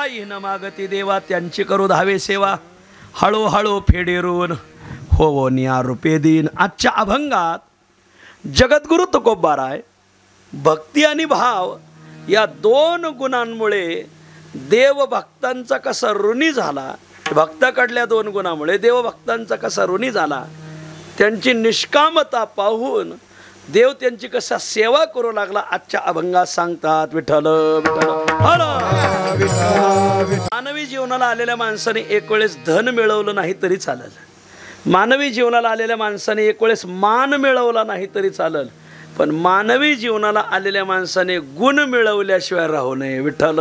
हिन मागती देवा त्यांची करू धावे सेवा हळूहळू फेडेरून हो निया रुपे दिन। आजच्या अभंगात जगद्गुरु तुकोबाराय भक्ती आणि भाव या दोन गुणांमुळे देव भक्तांचा कसा ऋणी झाला, भक्ताकडल्या दोन गुणामुळे देव भक्तांचा कसा ऋणी झाला, त्यांची निष्कामता पाहून देव त्यांची कसा सेवा करू लागला आजच्या अभंगात सांगतात। विठ्ठल मानवी जीवनाला आलेल्या माणसाने एक वेळेस धन मिळवलं नाही तरी चालेल, मानवी जीवनाला आलेल्या माणसाने एक वेळेस मान मिळवला नाही तरी चालेल, पण मानवी जीवनाला आलेल्या माणसाने गुण मिळवल्याशिवाय राहू नये। विठ्ठल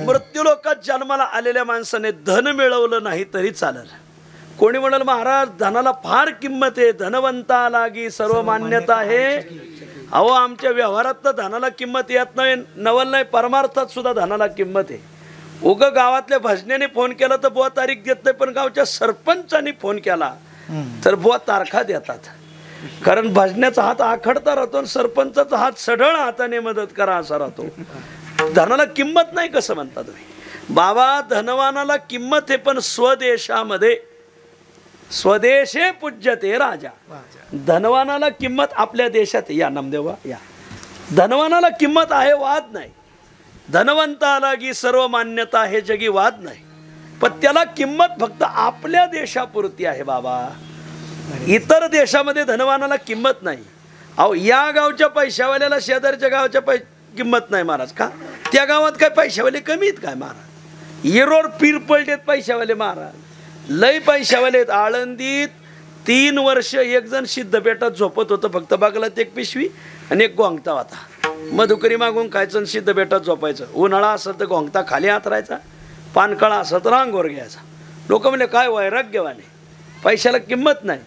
मृत्यूलोकात जन्माला आलेल्या माणसाने धन मिळवलं नाही तरी चालेल। कोणी म्हणाल महाराज धनाला फार किंमत आहे, धनवंता लागी सर्व मान्यता आहे। अहो आमच्या व्यवहारात तर धनाला किंमत येत नाही, नवल नाही परमार्थात सुद्धा धनाला किंमत आहे। उग गावातल्या भजनेने फोन केला तर बुवा तारीख देत नाही, पण गावच्या सरपंचाने फोन केला तर बुवा तारखा देतात, कारण भजण्याचा हात आखडता राहतो आणि सरपंचाचा हात सढळ हाताने मदत करा असा राहतो। धनाला किंमत नाही कसं म्हणता तुम्ही? बाबा धनवानाला किंमत आहे, पण स्वदेशामध्ये स्वदेशे पूज्यते राजा। धनवानाला किंमत आपल्या देशात या नामदेवा या धनवानाला किंमत आहे, वाद नाही। धनवंताला की सर्व मान्यता हे जगी वाद नाही, पण त्याला किंमत फक्त आपल्या देशापुरती आहे बाबा, इतर देशामध्ये धनवानाला किंमत नाही। अहो या गावच्या पैशावाल्याला शेजारच्या गावच्या किंमत नाही महाराज, का त्या गावात काय पैशावाले कमी आहेत काय महाराज? इरोर पीर पलटेत पैशावाले महाराज, लय पैशावाले आहेत। आळंदीत 3 वर्ष एक जण सिद्धपेठात झोपत होतं, फक्त बागलात एक पिशवी आणि एक गोंगता होता, मधुकरी मागून खायचं आणि सिद्धपेठात झोपायचं। उन्हाळा असेल तर गोंगता खाली हातरायचा, पानकळा असेल तर अंगावर घ्यायचा। लोक म्हणले काय वैराग्यवाने, पैशाला किंमत नाही।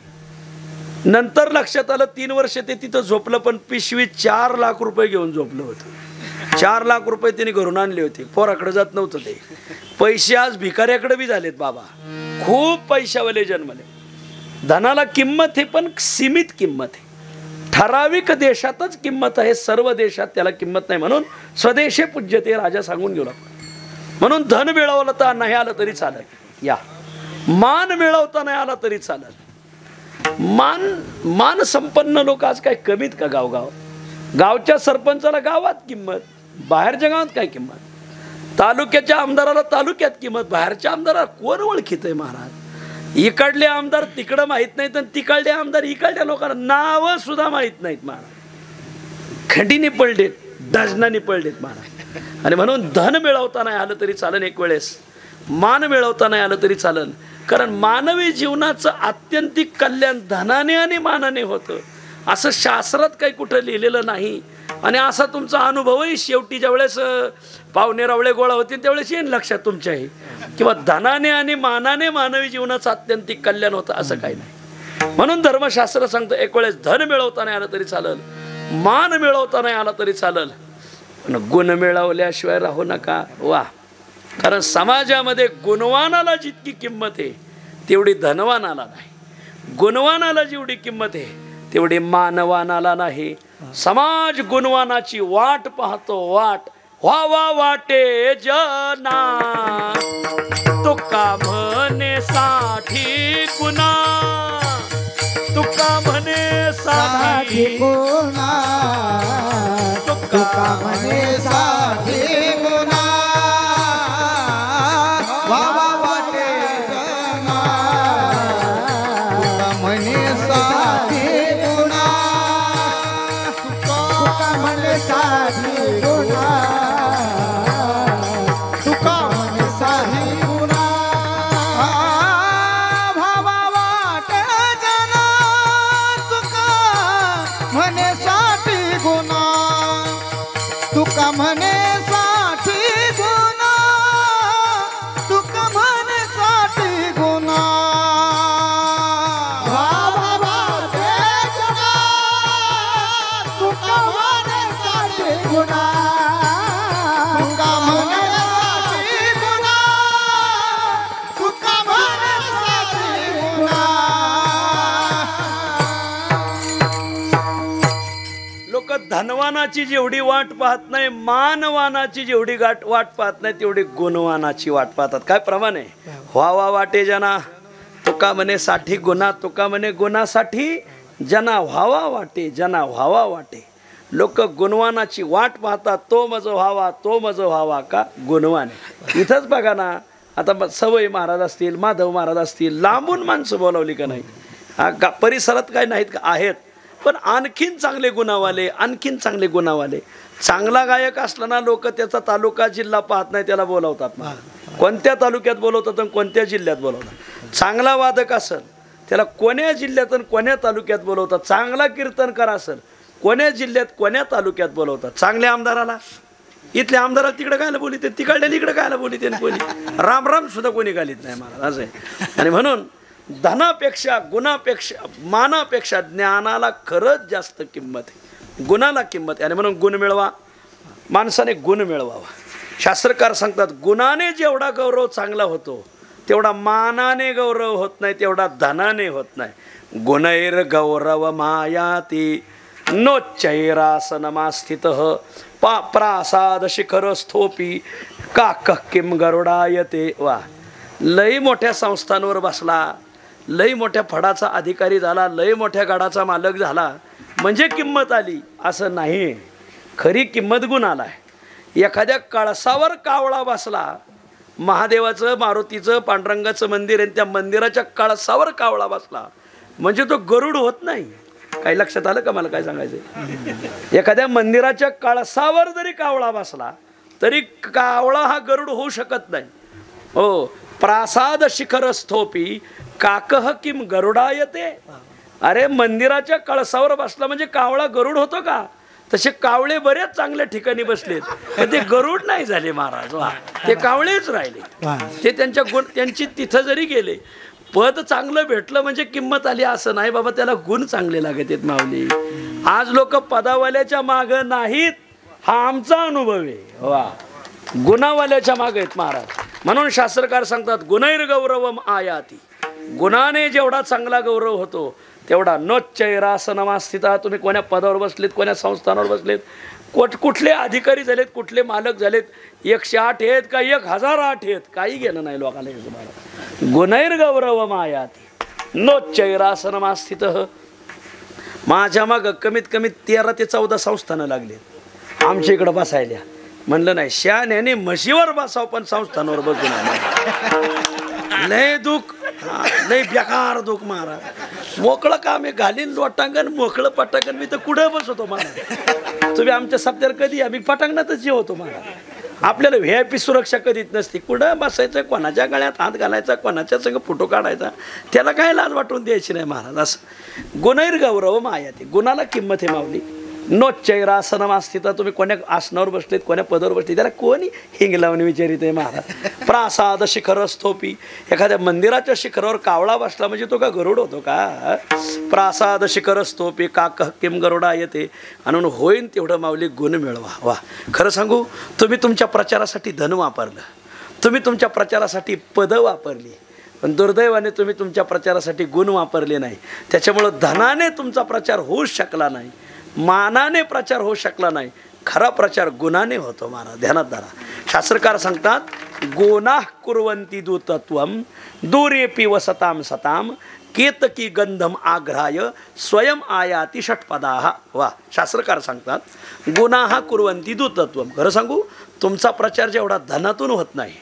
नंतर लक्षात आलं 3 वर्ष ते तिथं झोपलं, पण पिशवी 4 लाख रुपये घेऊन झोपलं होतं। 4 लाख रुपये त्यांनी घरून आणले होते, पोराकडे जात नव्हतं ते पैसे। आज भिकाऱ्याकडे बी झालेत बाबा, खूप पैशावाले जन्मले। धनाला किंमत आहे पण सीमित किंमत आहे, ठराविक देशातच किंमत आहे, सर्व देशात त्याला किंमत नाही। म्हणून स्वदेशे पूज्यते राजा सांगून गेला। म्हणून धन मिळवलं तर नाही आलं तरी चालेल, या मान मिळवता नाही आला तरी चालेल। मान संपन्न लोक आज काय कमीत का? गावगाव गावच्या सरपंचाला गावात किंमत, बाहेरच्या गावात काय किंमत? तालुक्याच्या आमदाराला तालुक्यात किंमत, बाहेरच्या आमदाराला कोण ओळखीत आहे महाराज? इकडले आमदार तिकडं माहित नाहीत आणि तिकडले आमदार इकडल्या लोकांना नाव सुद्धा माहित नाहीत महाराज। खंडीने पडलेत, डझनाने पडलेत महाराज। आणि म्हणून धन मिळवता नाही आलं तरी चालेल, एक वेळेस मान मिळवता नाही आलं तरी चालेल, कारण मानवी जीवनाचं आत्यंतिक कल्याण धनाने आणि मानाने होतं असं शास्त्रात काही कुठं लिहिलेलं नाही। आणि असा तुमचा अनुभवही शेवटी ज्यावेळेस पाहुणे रावळे गोळा होतील त्यावेळेस येईन लक्षात तुमच्याही, किंवा धनाने आणि मानाने मानवी जीवनाचं आत्यंतिक कल्याण होतं असं काही नाही। म्हणून धर्मशास्त्र सांगतं एक वेळेस धन मिळवता नाही आलं तरी चालेल, मान मिळवता नाही आला तरी चालेल, पण गुण मिळवल्याशिवाय राहू नका। वा, कारण समाजामध्ये गुणवानाला जितकी किंमत आहे तेवढी धनवानाला नाही, गुणवानाला जेवढी किंमत आहे तेवढी मानवानाला नाही। समाज गुणवानाची वाट पाहतो, वाट व्हावा वाटे जना, तुका म्हणे साठी गुणा, तुका म्हणे साठी गुणा, तुका म्हणे साठी गुणा, व्हावा वाटे जना, तुका म्हणे साठी गुणा, तुका म्हणे साठी गुणा, तुका म्हणे साठी गुणा, व्हावा वाटे जना, तुका म्हणे साठी गुणा, तुका म्हणे साठी गुणा, तुका म्हणे साठी गुणा, व्हावा वाटे जना, तुका म्हणे साठी गुणा, तुका म्हणे साठी गुणा, तुका म्हणे साठी गुणा। लोक धनवानाची जेवढी वाट पाहत नाही, मानवानाची जेवढी वाट पाहत नाही, तेवढी गुणवानाची वाट पाहतात. काय प्रमाण आहे? व्हावा वाटे जना, तुका म्हणे साठी गुन्हा, तुका म्हणे गुणासाठी जना व्हावा वाटे, जना व्हावा वाटे. लोक गुणवानाची वाट पाहतात, तो मज व्हावा, तो मज व्हावा का गुणवान. इथंच बघा ना, आता सवय महाराज असतील, माधव महाराज असतील, लांबून माणसं बोलावली का नाही? परिसरात काय नाहीत का? आहेत, पण आणखीन चांगले गुणावाले, आणखीन चांगले गुणावाले. चांगला गायक असला ना, लोक त्याचा तालुका जिल्हा पाहत नाही, त्याला बोलावतात. कोणत्या तालुक्यात बोलवतात आणि कोणत्या जिल्ह्यात बोलवतात. चांगला वादक असेल त्याला कोण्या जिल्ह्यात आणि कोण्या तालुक्यात बोलवतात. चांगला कीर्तनकार असेल कोण्या जिल्ह्यात कोण्या तालुक्यात बोलवतात. चांगल्या आमदाराला इथले आमदाराला तिकडे कायला बोलित, तिकडल्या इकडे कायला बोलित कोणी. राम राम सुद्धा कोणी घालीत नाही महाराज, असं आहे. आणि म्हणून धनापेक्षा, गुणापेक्षा, मानापेक्षा ज्ञानाला खरंच जास्त किंमत आहे, गुणाला किंमत आहे. आणि म्हणून गुण मिळवा, माणसाने गुण मिळवावा. शास्त्रकार सांगतात, गुणाने जेवढा गौरव चांगला होतो तेवढा मानाने गौरव होत नाही, तेवढा धनाने होत नाही. गुणैर गौरव मायाती नोच्चैरासनमास्थित प्रासाद शिखर स्थोपी काक किम गरुडायते. वा, लई मोठ्या संस्थांवर बसला, लई मोठ्या फडाचा अधिकारी झाला, लई मोठ्या गडाचा मालक झाला म्हणजे किंमत आली असं नाही. खरी किंमत गुणाला आहे. एखाद्या कळसावर कावळा बसला, महादेवाचं, मारुतीचं, पांडुरंगाचं मंदिर आहे, त्या मंदिराच्या कळसावर कावळा बसला म्हणजे तो गरुड होत नाही. काही लक्षात आलं का मला काय सांगायचं? एखाद्या मंदिराच्या कळसावर जरी कावळा बसला तरी कावळा हा गरुड होऊ शकत नाही. हो, प्रासाद शिखर स्थोपी काकह किम गरुडायते. अरे मंदिराच्या कळसावर बसला म्हणजे कावळा गरुड होतो का? तसे कावळे बरेच चांगल्या ठिकाणी बसलेत, पण ते गरुड नाही झाले महाराज. वा, ते कावळेच राहिले. ते त्यांच्या गुण, त्यांची तिथं जरी गेले, पद चांगलं भेटलं म्हणजे किंमत आली असं नाही बाबा, त्याला गुण चांगले लागत आहेत माऊली. आज लोक पदावाल्याच्या माग नाहीत, हा आमचा अनुभव आहे. वा, गुणावाल्याच्या माग आहेत महाराज. म्हणून शास्त्रकार सांगतात, गुणैर गौरवम आयाती. गुणाने जेवढा चांगला गौरव होतो तेवढा नोच्चैरासनमास्थिता. तुम्ही कोण्या पदावर बसलेत, कोण्या संस्थानावर बसलेत, कुठले अधिकारी झालेत, कुठले मालक झालेत, 108 आहेत का 1008 आहेत, काही घेणं नाही लोकांना. गुणैर गौरवम आयाती नोच्चैरासनमास्थित. माझ्या माग कमीत कमी 13 ते 14 संस्थानं लागले आमच्या इकडं बसायला. म्हणलं नाही, शान्याने म्हशीवर बसाव पण संस्थानावर बसू नये. लय दुःख, लय बेकार दुःख महाराज. मोकळं काम आहे, घालीन लोटांगण, मोकळं पटांगण. मी तर कुठं बसवतो महाराज. तुम्ही आमच्या सप्त्याला कधी, आम्ही पटांगणातच जेवतो महाराज. आपल्याला VIP सुरक्षा कधीच नसते. कुठं बसायचं, कोणाच्या गळ्यात हात घालायचा, कोणाच्या संग फोटो काढायचा, त्याला काय लाज वाटून द्यायची नाही महाराज. असं गुणैर गौरव मायाती. गुणाला किंमत आहे माऊली. नोच्चैरासनमास्थित. तुम्ही कोण्या आसनावर बसलेत, कोण्या पदावर बसलेत, त्याला कोणी हिंग लावून विचारित आहे महाराज. प्रासाद शिखर स्थोपी. एखाद्या मंदिराच्या शिखरावर कावळा बसला म्हणजे तो का गरुड होतो का? प्रासाद शिखर स्थोपी काक किम गरुडा येते. आणि होईन तेवढं माऊली गुण मिळवा. वा, खरं सांगू, तुम्ही तुमच्या प्रचारासाठी धन वापरलं, तुम्ही तुमच्या प्रचारासाठी पद वापरली, पण दुर्दैवाने तुम्ही तुमच्या प्रचारासाठी गुण वापरले नाही. त्याच्यामुळं धनाने तुमचा प्रचार होऊच शकला नाही, मानाने प्रचार होऊ शकला नाही. खरा प्रचार गुणाने होतो महाराज. ध्यानात धरा. शास्त्रकार सांगतात, गुणाः कुर्वन्ति दूतत्वं दूरेपि वसताम सताम केतकी गंधम आग्राय स्वयं आयाती षटपदाः. वा, शास्त्रकार सांगतात, गुणाः कुर्वन्ति दूतत्वं. खरं सांगू, तुमचा प्रचार जेवढा धनातून होत नाही,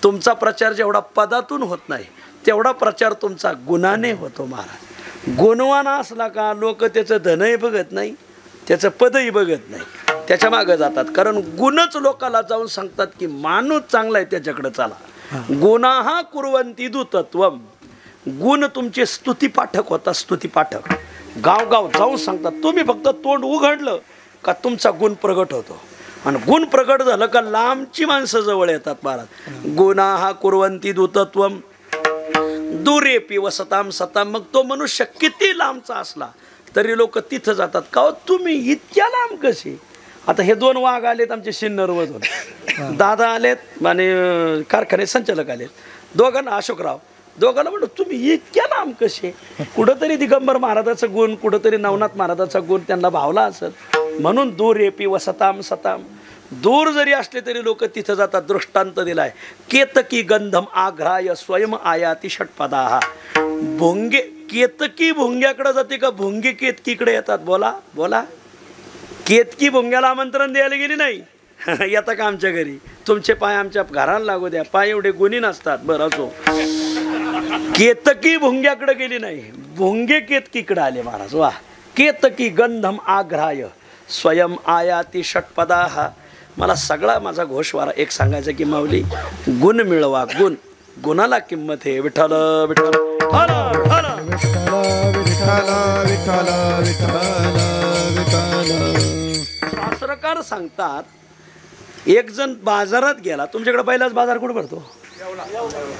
तुमचा प्रचार जेवढा पदातून होत नाही, तेवढा प्रचार तुमचा गुणाने होतो महाराज. गुणवान असला का लोक त्याचं धनही बघत नाही, त्याचं पदही बघत नाही, त्याच्या मागं जातात. कारण गुणच लोकाला जाऊन सांगतात की माणूस चांगला आहे, त्याच्याकडे चला. गुणाः कुर्वन्ति दूतत्वं. गुण तुमचे स्तुतीपाठक होता, स्तुतीपाठक. गावगाव जाऊन सांगतात. तुम्ही फक्त तोंड उघडलं का तुमचा गुण प्रगट होतो, आणि गुण प्रगट झालं का लांबची माणसं जवळ येतात महाराज. गुणाः कुर्वन्ति दूतत्वं दूरेपि वसताम सताम. मग तो मनुष्य किती लांबचा असला तरी लोक तिथं जातात. का तुम्ही इतक्या लांब कसे? आता हे 2 वाघ आलेत आमचे सिन्नरमधून, दादा आलेत आणि कारखाने संचालक आलेत, दोघांना, अशोकराव, दोघांना म्हणतो तुम्ही इतक्या लांब कसे? कुठंतरी दिगंबर महाराजाचा गुण, कुठंतरी नवनाथ महाराजाचा गुण त्यांना भावला असत. म्हणून दूर येपी वसताम सताम, दूर जरी असले तरी लोक तिथं जातात. दृष्टांत दिलाय, केतकी गंधम आघ्राय स्वयं आयाती षटपदाहा. भोंगे केतकी भोंग्याकडे जाते का भोंगे केतकीकडे येतात? बोला बोला. केतकी भोंग्याला आमंत्रण द्यायला गेली नाही. येता का आमच्या घरी? तुमचे पाय आमच्या घराला लागू द्या. पाय एवढे गुणी नसतात. बरं असो. केतकी भोंग्याकडे गेली नाही, भोंगे केतकीकडे आले महाराज. वा. केतकी गंधम आघ्राय स्वयं आयाती षटपदाहा. मला सगळा माझा घोषवारा एक सांगायचा की माऊली, गुण मिळवा. गुण, गुणाला किंमत आहे. विठ्ठल विठ्ठल शास्त्रकार सांगतात, एक जण बाजारात गेला. तुमच्याकडे बैलाच बाजार कुठे भरतो?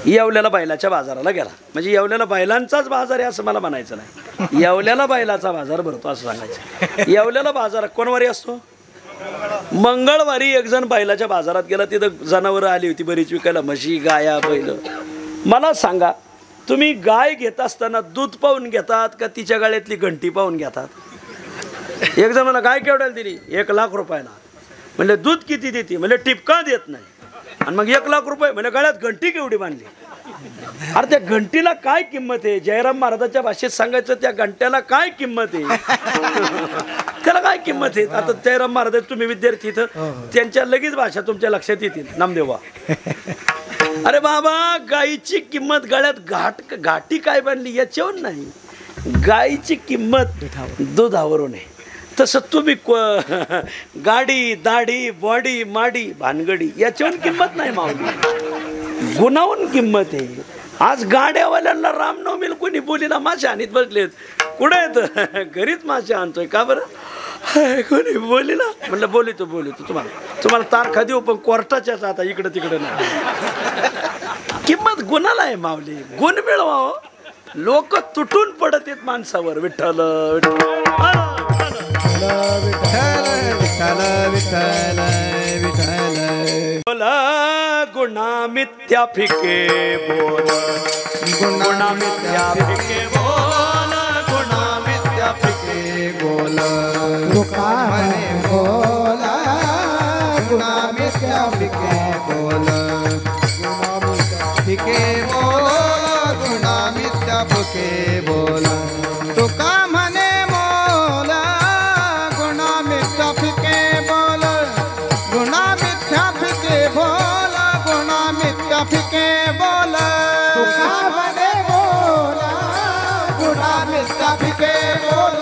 येवल्याला बैलाच्या बाजाराला गेला. म्हणजे येवल्याला बैलांचाच बाजार आहे असं मला म्हणायचं नाही. येवल्याला बैलाचा बाजार भरतो असं सांगायचं. येवल्याला बाजार कोणवारी असतो? मंगळवारी. एक जण बैलाच्या बाजारात गेला. तिथं जनावरं आली होती बरीच विकायला, म्हशी गाया बैल. मला सांगा, तुम्ही गाय घेत असताना दूध पाहून घेतात का तिच्या गाळ्यातली घंटी पाहून घेतात? एक जण मला गाय केवढ्याला दिली? 1,00,000 रुपयाला. म्हणजे दूध किती देते? म्हणजे टिपका देत नाही. आणि मग 1,00,000 रुपये म्हणजे गळ्यात घंटी केवढी बांधली? अरे त्या घंटीला काय किंमत आहे? जयराम महाराजांच्या भाषेत सांगायचं, त्या घंट्याला काय किंमत आहे? त्याला काय किंमत आहे? आता जयराम महाराज तुम्ही विद्यार्थी इथं, त्यांच्या लगेच भाषा तुमच्या लक्षात येतील. नामदेवा, अरे बाबा, गायीची किंमत गळ्यात घाटी काय बांधली याच्यावर नाही, गायीची किंमत दुधावरून आहे. तसं तुम्ही गाडी दाढी बॉडी माडी भानगडी याच्यावर किंमत नाही मावली, गुणावून किंमत आहे. आज गाड्यावाल्यांना रामनवमीला कोणी बोलीला मासे आणीत बसलेत. कुठे येत? घरीच मासे आणतोय. का बरं? कोणी बोलीला म्हणलं बोलितो तुम्हाला तारखा देऊ, पण कोर्टाच्याच आता इकडं तिकडं नाही. किंमत गुणाला आहे मावली. गुण मिळवा. लोक तुटून पडत आहेत माणसावर. विठ्ठल बोला गुणा मिथ्या फिके बोल, गुणा मिथ्या फिके बोल, गुणा मिथ्या फिके बोल. तुका म्हणे बोला गुणा मिथ्या फिके बोल, गुणा मिथ्या फिके बोल, गुणा मिथ्या फिके बोल. तुका म्हणे बोला गुणा मिथ्या फिके बोल, गुणा मिथ्या फिके बोल, गुणा मिथ्या फिके बोल. तुका म्हणे बोला गुणा मिथ्या फिके बोल,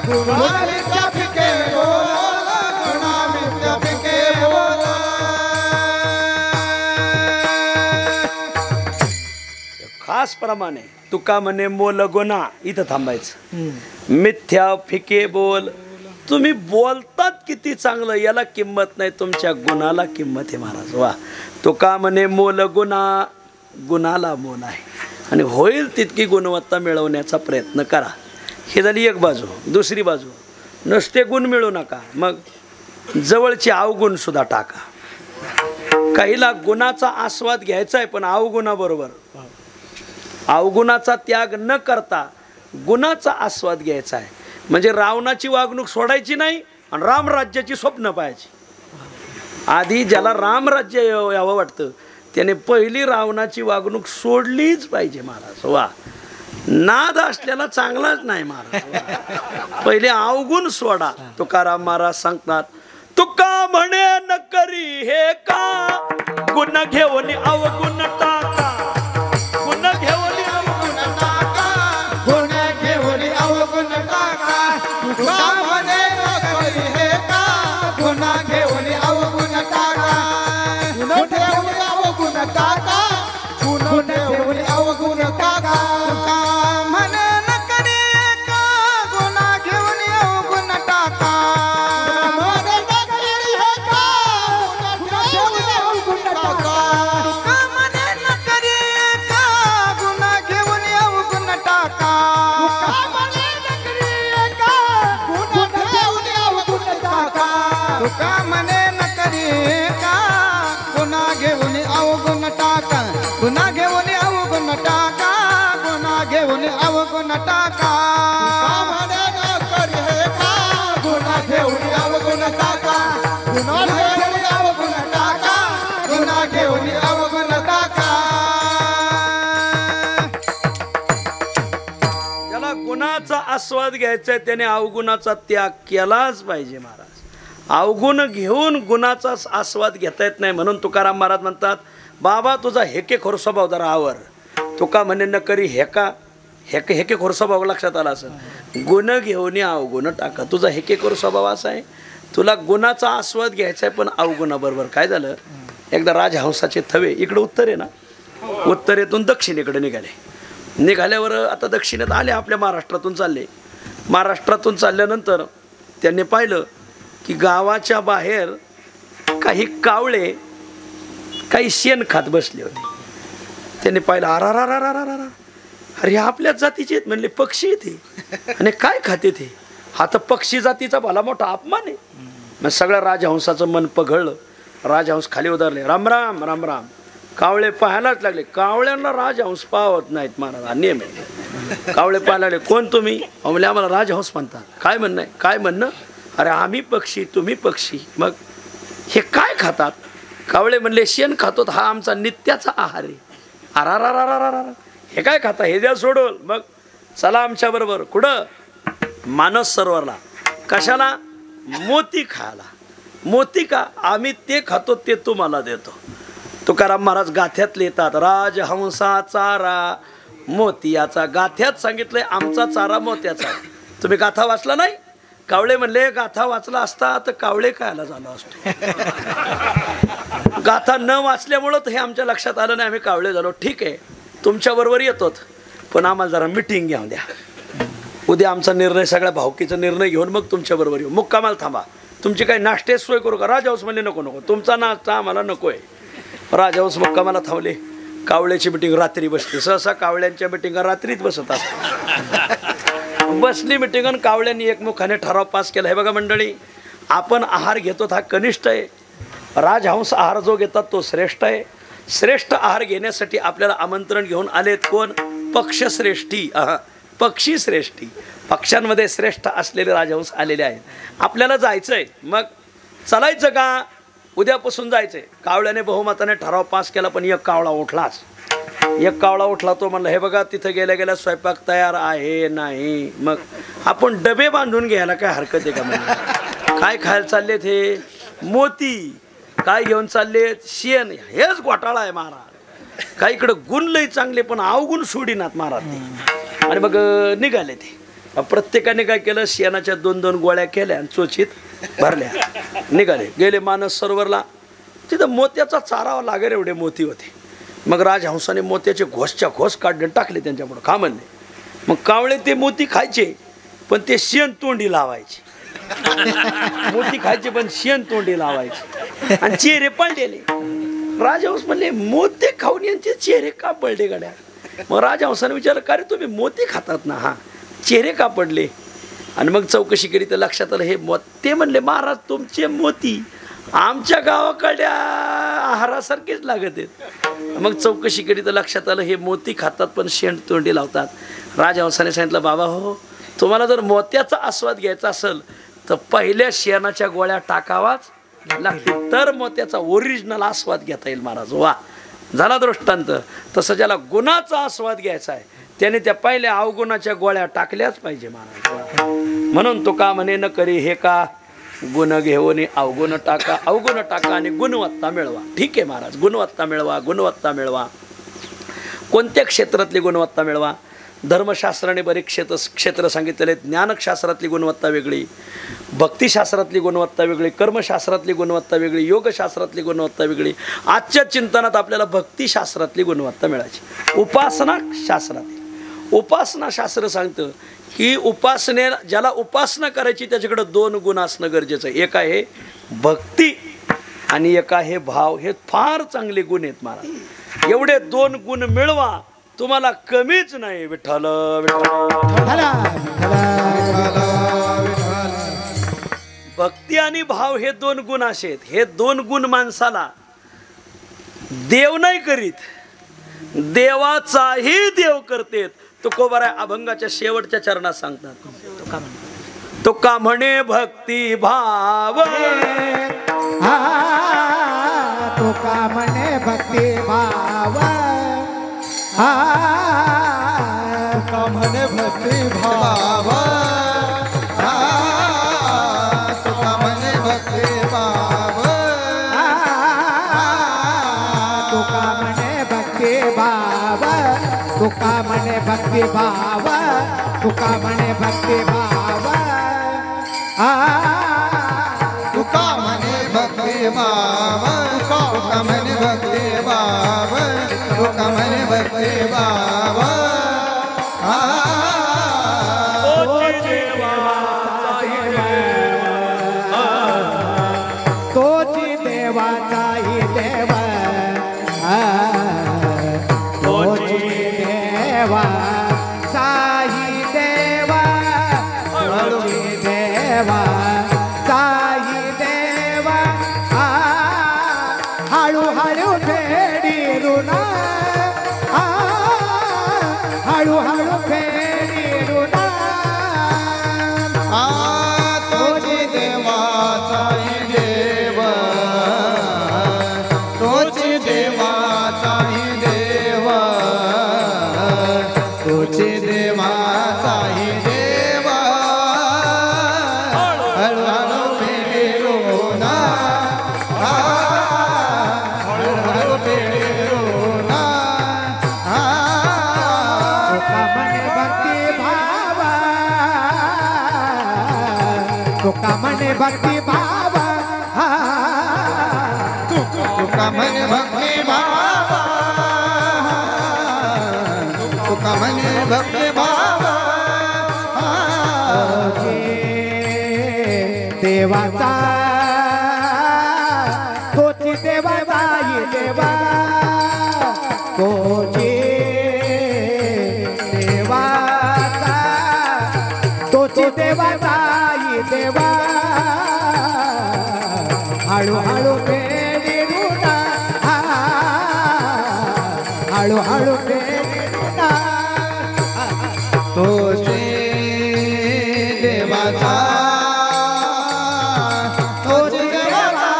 गुणा मिथ्या फिके बोल, गुणा मिथ्या फिके बोल. खास प्रमाणे तुका म्हणे मोल गुणा इथं थांबायचं. मिथ्या फिके बोल. तुम्ही बोलतात किती चांगलं याला किंमत नाही, तुमच्या गुणाला किंमत आहे महाराज. वा. तुका म्हणे मोल गुणा, गुणाला मोल आहे. आणि होईल तितकी गुणवत्ता मिळवण्याचा प्रयत्न करा. ही झाली एक बाजू. दुसरी बाजू, नुसते गुण मिळू नका, मग जवळचे अवगुण सुद्धा टाका. काहीला गुणाचा आस्वाद घ्यायचा आहे, पण अवगुणाबरोबर अवगुणाचा त्याग न करता गुणाचा आस्वाद घ्यायचा आहे. म्हणजे रावणाची वागणूक सोडायची नाही आणि रामराज्याची स्वप्न पाहायची. आधी ज्याला रामराज्य यावं वाटतं त्याने पहिली रावणाची वागणूक सोडलीच पाहिजे महाराज. वा. नाद असलेला चांगलाच नाही महाराज. पहिले अवगुण सोडा. तुकाराम महाराज सांगतात, तुका म्हणे न करी हे का, गुण घेऊन अवगुण टाका, गुण घेऊन अवगुण टाका, गुण घेऊन अवगुण टाका. तुका म्हणे न करी हे का, गुण घेऊन अवगुण टाका, गुण घेऊन अवगुण टाका, गुण घेऊन अवगुण टाका. तुका म्हणे न करी हे का, गुण घेऊन अवगुण टाका, म्हणे न करी हे का, गुण घेऊन अवगुण टाका. तुका म्हणे न करी हे का, गुण घेऊन अवगुण टाका. तुका म्हणे न करी हे का, गुण घेऊन अवगुण टाका. तुका म्हणे न करी हे का, गुण घेऊन अवगुण टाका, गुण घेऊन अवगुण टाका, गुण घेऊन अवगुण टाका. तुका म्हणे न करी हे का, गुण घेऊन टाका गुन्हा घेऊन अवगुण टाका गुन्हा घेऊन अवगुण टाका ज्याला गुणाचा आस्वाद घ्यायचा आहे त्याने अवगुणाचा त्याग केलाच पाहिजे महाराज. अवगुण घेऊन गुणाचा आस्वाद घेता येत नाही म्हणून तुकाराम महाराज म्हणतात बाबा तुझा हेकेखोर स्वभाव जरा आवर. तुका म्हणे न करी हेका हेकेखोर स्वभाव लक्षात आला असेल. गुण घेऊन अवगुण टाका. तुझा हेकेखोर स्वभाव असा आहे तुला गुणाचा आस्वाद घ्यायचा आहे पण अवगुणाबरोबर. काय झालं एकदा राजहंसाचे थवे इकडं उत्तर आहे ना उत्तरेतून दक्षिणेकडे निघाल्यावर आता दक्षिणेत आले आपल्या महाराष्ट्रातून चालले. महाराष्ट्रातून चालल्यानंतर त्यांनी पाहिलं की गावाच्या बाहेर काही कावळे काही शेण खात बसले होते. त्यांनी पाहिलं अरे हे आपल्याच जातीचे आहेत म्हणले. पक्षी येते आणि काय खाते ते. हा तर पक्षी जातीचा भला मोठा अपमान आहे. मग सगळ्या राजहंसाचं मन पघळलं. राजहंस खाली उतरले. राम राम राम राम. कावळे पाहायलाच लागले. कावळ्यांना राजहंस पाहत नाहीत महाराज हा नियम आहे. कावळे पाहायला लागले कोण तुम्ही म्हणले आम्हाला राजहंस म्हणतात. काय म्हणणं आहे काय म्हणणं. अरे आम्ही पक्षी तुम्ही पक्षी. मग हे काय खातात. कावळे म्हणले शेण खातो हा आमचा नित्याचा आहार आहे. अरा हे काय खाता हे द्या सोडवल. मग चला आमच्या बरोबर. कुठं मानस सरोवरला. कशाला मोती खायला. मोती का आम्ही ते खातो ते तुम्हाला देतो. तुकाराम महाराज गाथ्यात लिहितात राजहंसा चारा मोतियाचा. गाथ्यात सांगितलंय आमचा चारा मोत्याचा. तुम्ही गाथा वाचला नाही. कावळे म्हणले गाथा वाचला असता तर कावळे खायला झालो असतो. गाथा न वाचल्यामुळं तर हे आमच्या लक्षात आलं नाही आम्ही कावळे झालो. ठीक आहे तुमच्या बरोबर येतो पण आम्हाला जरा मिटिंग घ्या द्या. उद्या आमचा निर्णय सगळ्या भावकीचा निर्णय घेऊन मग तुमच्या बरोबर येऊ. मुक्कामाला थांबा. तुमची काही नाश्त्याची सोय करू का. राजहंस म्हणले नको नको तुमचा नाश्ता आम्हाला नको आहे. राजहंस मुक्कामाला थांबले. कावळ्याची मिटिंग रात्री बसली. सहसा कावळ्यांच्या मिटिंगा रात्रीच बसत असतात. बसली मिटिंग आणि कावळ्यांनी एकमुखाने ठराव पास केला. हे बघा मंडळी आपण आहार घेतो हा कनिष्ठ आहे. राजहंस आहार जो घेतात तो श्रेष्ठ आहे. श्रेष्ठ आहार घेण्यासाठी आपल्याला आमंत्रण घेऊन आलेत कोण पक्षश्रेष्ठी पक्षी श्रेष्ठी. पक्षांमध्ये श्रेष्ठ असलेले राजहंस आलेले आहेत. आपल्याला जायचंय मग चालायचं का उद्यापासून जायचंय. कावळ्याने बहुमताने ठराव पास केला पण एक कावळा उठलाच. एक कावळा उठला तो म्हणला हे बघा तिथं गेल्या गेल्या स्वयंपाक तयार आहे नाही. मग आपण डबे बांधून घ्यायला काय हरकत आहे का. म्हणजे काय खायला चाललेत हे मोती. काय घेऊन चाललेत शेण. हेच घोटाळा आहे महाराज. काही इकडं गुण लई चांगले पण अवगुण सोडीनात महाराज ते. आणि मग निघाले ते. प्रत्येकाने काय केलं शेणाच्या 2-2 गोळ्या केल्या आणि चोचीत भरल्या. निघाले गेले मानस सरोवरला. तिथं मोत्याचा चारावा लागेल एवढे मोती होते. मग राजहंसाने मोत्याचे घोसच्या घोस काढले टाकले त्यांच्यापुढं. खा म्हणले. मग कावळे ते मोती खायचे पण ते शेण तोंडी लावायचे. मोती खायचे पण शेण तोंडी लावायचे आणि चेहरे पडलेले. राजहंस म्हणले मोते खाऊन यांचे चेहरे का पडले गड्या. मग राजहंसाने विचारलं का रे तुम्ही मोती खातात ना हा चेहरे का पडले. आणि मग चौकशी केली तर लक्षात आलं हे ते म्हणले महाराज तुमचे मोती आमच्या गावाकडल्या आहारासारखेच लागत आहेत. मग चौकशी केली तर लक्षात आलं हे मोती खातात पण शेण तोंडी लावतात. राजहंसाने सांगितलं बाबा हो तुम्हाला जर मोत्याचा आस्वाद घ्यायचा असेल तर पहिल्या शेणाच्या गोळ्या टाकावाच लागतील तर मोत्याचा ओरिजिनल आस्वाद घेता येईल महाराज. वा झाला दृष्टांत. तसं ज्याला गुणाचा आस्वाद घ्यायचा आहे त्याने त्या पहिल्या अवगुणाच्या गोळ्या टाकल्याच पाहिजे महाराज. म्हणून तो का म्हणे न करी हे का गुण घेऊन अवगुण टाका. अवगुण टाका आणि गुणवत्ता मिळवा. ठीक आहे महाराज गुणवत्ता मिळवा गुणवत्ता मिळवा. कोणत्या क्षेत्रातली गुणवत्ता मिळवा. धर्मशास्त्राने बरेच क्षेत्र सांगितलेले. ज्ञानशास्त्रातली गुणवत्ता वेगळी, भक्तिशास्त्रातली गुणवत्ता वेगळी, कर्मशास्त्रातली गुणवत्ता वेगळी, योगशास्त्रातली गुणवत्ता वेगळी. आजच्या चिंतनात आपल्याला भक्तिशास्त्रातली गुणवत्ता मिळायची. उपासना शास्त्रात उपासना शास्त्र सांगतं की ज्याला उपासना करायची त्याच्याकडे 2 गुण असणं गरजेचं आहे. एक आहे भक्ती आणि एक आहे भाव. हे फार चांगले गुण आहेत महाराज. एवढे 2 गुण मिळवा तुम्हाला कमीच नाही. विठ्ठल भक्ती आणि भाव हे 2 गुण असे आहेत. हे 2 गुण माणसाला देव नाही करीत देवाचाही देव करतेत. तुकोबाराय अभंगाच्या शेवटच्या चरणात सांगतात तुका म्हणे भक्ती भाव तुका म्हणे भक्ती भाव तुका म्हणे भक्ती भाव तुका म्हणे भक्ती भाव तुका म्हणे भक्ती भाव तुका म्हणे भक्ती भाव तुका म्हणे भक्ती भाव तुका म्हणे भक्ती भाव तुका म्हणे भक्ती भाव तुका म्हणे भक्ती भाव तोची देवाचाही देव तोची देवा साही देवा तोची देवा साही देवा हळूहळू फेडी ऋणा हळूहळू फेडी ऋणा तोची देवाचाही देव तोची देवाचाही देव तोची देवाचाही देव हळूहळू फेडी ऋणा हळूहळू फेडी ऋणा तुका म्हणे भक्ती भाव तुका म्हणे भक्ती भाव तुका म्हणे भक्ती भाव तुका म्हणे भक्ती भाव देवाचा तोची देवाचा देवा तोची देवाचा तोची देवाचा देवा हळूहळू फेडी ऋणा हळूहळू फेडी ऋणा तोची देवाचा तोची देवाचा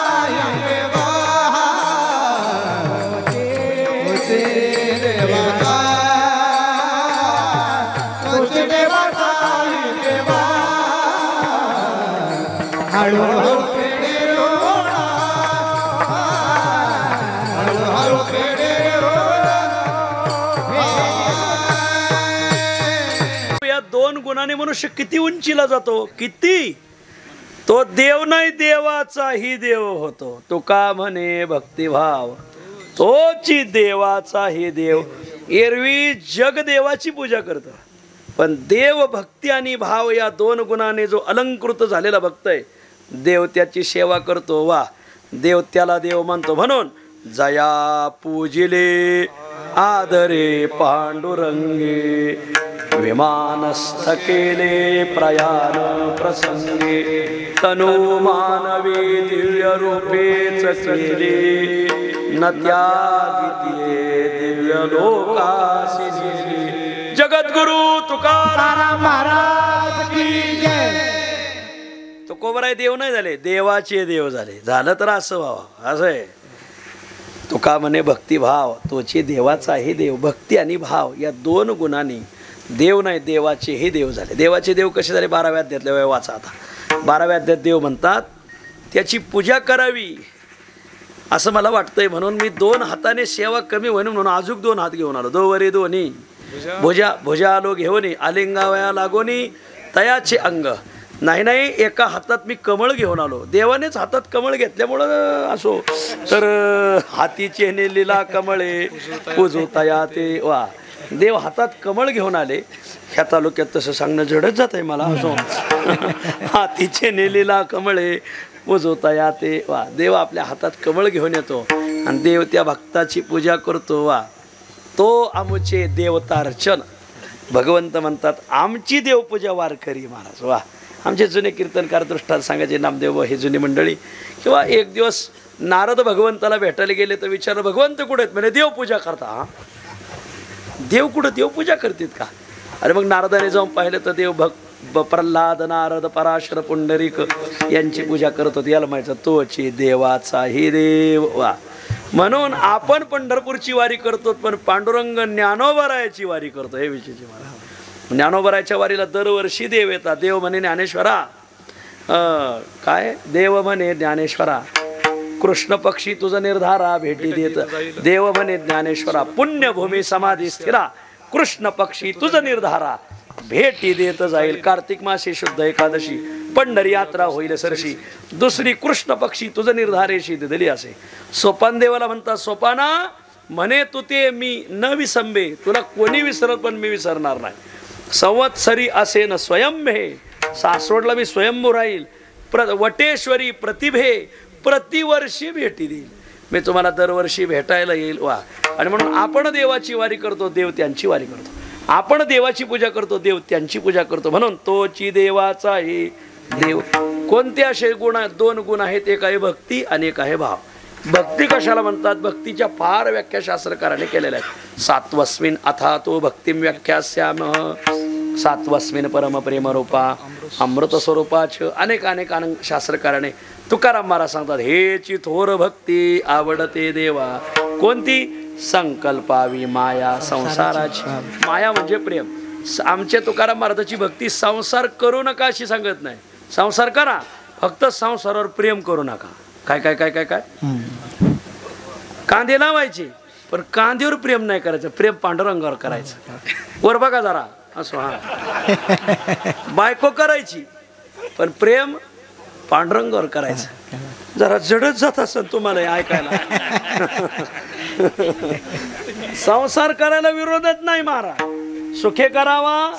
देवा तोची देवाचा तोची देवाचा देवा हळूहळू फेडी ऋणा हळूहळू फेडी या दोन गुणांनी मनुष्य किती उंचीला जातो, किती तो देव नाही देवाचाही देव होतो. तुका म्हणे भक्तिभाव तोची देवाचाही देव. एरवी जग देवाची पूजा करतं, पण देव भक्ती आणि भाव या दोन गुणाने जो अलंकृत झालेला भक्त आहे, देव त्याची सेवा करतो. वा देव त्याला देव म्हणतो. म्हणून जया पूजिले आदरे पांडुरंगे विमानस्थ केले प्रयाण प्रसंगे तनु मानवी दिव्य रूपेच केले न त्यागितिये दिव्य लोकासी नेले. जगद्गुरु तुकाराम महाराज की जय. तुकोबराय देव नाही झाले, देवाचे देव झाले. झालं तर असं व्हावं. असं आहे. तुका म्हणे भक्तिभाव तोची देवाचाही देव. भक्ती आणि भाव या दोन गुणांनी देव नाही देवाचेही देव झाले. देवाचे देव कसे झाले? 12व्या अध्यायातले वेळ वाचा आता. 12व्या अध्यायात देव म्हणतात त्याची पूजा करावी असं मला वाटतंय, म्हणून मी 2 हाताने सेवा कमी होईन म्हणून अजून 2 हात घेऊन आलो. दोवरी दोन्ही भुजा भुजा आलो घेऊन आलिंगावया लागोनी तयाचे अंग. नाही एका हातात मी कमळ घेऊन आलो. देवानेच हातात कमळ घेतल्यामुळं असो तर हातीचे नेलीला कमळे पूजू तया ते. वा देव हातात कमळ घेऊन आले. ह्या तालुक्यात तसं सांगणं जडच जात आहे मला. असो हातीचे नेलीला कमळे पूजू तया ते. वा देव आपल्या हातात कमळ घेऊन येतो आणि देव त्या भक्ताची पूजा करतो. वा तो आमचे देवतार्चन. भगवंत म्हणतात आमची देवपूजा वारकरी महाराज. वा आमचे जुने कीर्तनकार दृष्टांत सांगायचे नामदेव ही जुनी मंडळी. किंवा एक दिवस नारद भगवंताला भेटायला गेले तर विचारलं भगवंत कुठे आहेत? म्हणजे देवपूजा करता. देव कुठं? देवपूजा करतात का? अरे मग नारदाने जाऊन पाहिलं तर देव प्रल्हाद नारद पराशर पुंडरीक यांची पूजा करत होते. याला माहिती तोची देवाचाही देव. वा म्हणून आपण पंढरपूरची वारी करतो पण पांडुरंग ज्ञानोबरायाची वारी करतो. हे विशेष ज्ञानोबरायाच्या वारीला दरवर्षी देव येतात. देव म्हणे ज्ञानेश्वरा काय देव म्हणे ज्ञानेश्वरा कृष्ण पक्षी तुझं निर्धारा भेटी देत. देव म्हणे ज्ञानेश्वरा पुण्यभूमी समाधी स्थिरा कृष्ण पक्षी तुझं निर्धारा भेटी देत जाईल. कार्तिक मासी शुद्ध एकादशी पंढरी यात्रा होईल सरशी दुसरी कृष्ण पक्षी तुझं निर्धारेशी दिली असे. सोपान देवाला म्हणतात सोपाना म्हणे तू ते मी न विसंबे तुला कोणी विसरत पण मी विसरणार नाही. संवत्सरी असे न स्वयं हे सासवडला मी स्वयंभू राहील. वटेश्वरी प्रतिभे प्रतिवर्षी भेटी देईल. मी तुम्हाला दरवर्षी भेटायला येईल. वा आणि म्हणून आपण देवाची वारी करतो देव त्यांची वारी करतो. आपण देवाची पूजा करतो देव त्यांची पूजा करतो. म्हणून तोची देवाचा हे देव. कोणते असे गुण आहेत? 2 गुण आहेत. एक आहे भक्ती आणि एक आहे भाव. भक्ती कशाला म्हणतात? भक्तीच्या फार व्याख्या शास्त्रकाराने केलेल्या आहेत. 7वस्मिन् अथा तो भक्तिम व्याख्यास्यामः 7वस्मिन् परम प्रेम रूपा अमृत स्वरूपाच अनेक शास्त्रकाराने. तुकाराम महाराज सांगतात हेची थोर भक्ती आवडते देवा. कोणती? संकल्पावी माया संसाराची. माया म्हणजे प्रेम. आमच्या तुकाराम महाराजाची भक्ती संसार करू नका अशी सांगत नाही. संसार करा फक्त संसारावर प्रेम करू नका. काय काय काय काय काय कांदे लावायचे पण कांद्यावर प्रेम नाही करायचं. प्रेम पांडुरंगावर करायचं. वर बघा जरा असो. हा बायको करायची पण प्रेम पांडुरंगावर करायचं. जरा जडच जात असेल तुम्हाला ऐकायला. संसार करायला विरोधच नाही महाराज. सुखे करावा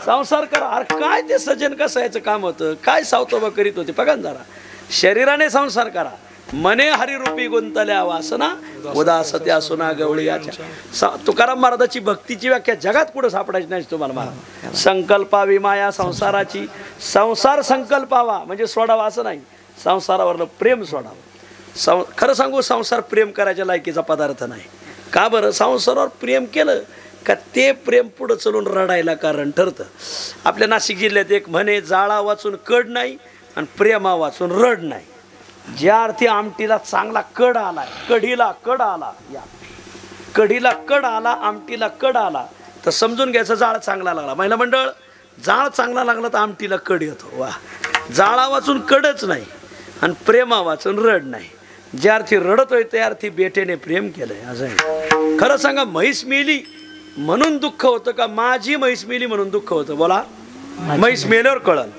संसार करा. अरे काय ते सजन कसायचं काम होतं. काय सावतोबा करीत होते बघा जरा. शरीराने संसार करा मने हरिरूपी गुंतल्या वासना उदास त्या सुना गवळीयाच्या. तुकाराम महाराजाची भक्तीची व्याख्या जगात कुठं सापडायची नाही तुम्हाला. महाराज संकल्पावी माया संसाराची. संसार संकल्पावा म्हणजे सोडावा असं नाही. संसारावरलं प्रेम सोडावं. खरं सांगू संसार प्रेम करायच्या लायकीचा पदार्थ नाही. का बरं? संसारावर प्रेम केलं का ते प्रेम पुढं चलून रडायला कारण ठरतं. आपल्या नाशिक जिल्ह्यात एक म्हणे जाळा वाचून कड नाही आणि प्रेमा वाचून रड नाही. ज्या अर्थी आमटीला चांगला कड आला कढीला कड आला या कढीला कड आला आमटीला कड आला तर समजून घ्यायचं जाळ चांगला लागला. महिला मंडळ जाळ चांगला लागला तर आमटीला कड येतो. वा जाळा वाचून कडच नाही आणि प्रेमा वाचून रड नाही. ज्या अर्थी रडतोय त्या अर्थी बेटेने प्रेम केलंय असं आहे. खरं सांगा म्हैस मेली म्हणून दुःख होतं का माझी म्हैस मेली म्हणून दुःख होतं? बोला. म्हैस मेल्यावर कळल.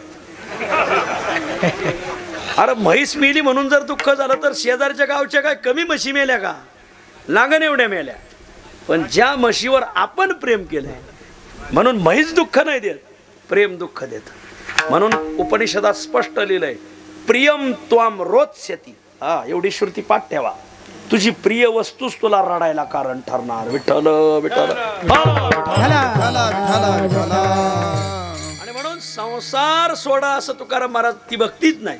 अरे म्हैस मेली म्हणून जर दुःख झालं तर शेजारच्या गावच्या काय कमी म्हशी मेल्या का? लागण एवढ्या मेल्या. पण ज्या म्हशीवर आपण प्रेम केलंय म्हणून म्हैस दुःख नाही देत प्रेम दुःख देत. म्हणून उपनिषदात स्पष्ट लिहिलंय प्रियम त्वाम रोत्स्यति. हा एवढी श्रुती पाठ ठेवा. तुझी प्रिय वस्तूच तुला रडायला कारण ठरणार. विठ्ठल विठ्ठल. आणि म्हणून संसार सोडा असं तुकाराम महाराज ती भक्तीच नाही.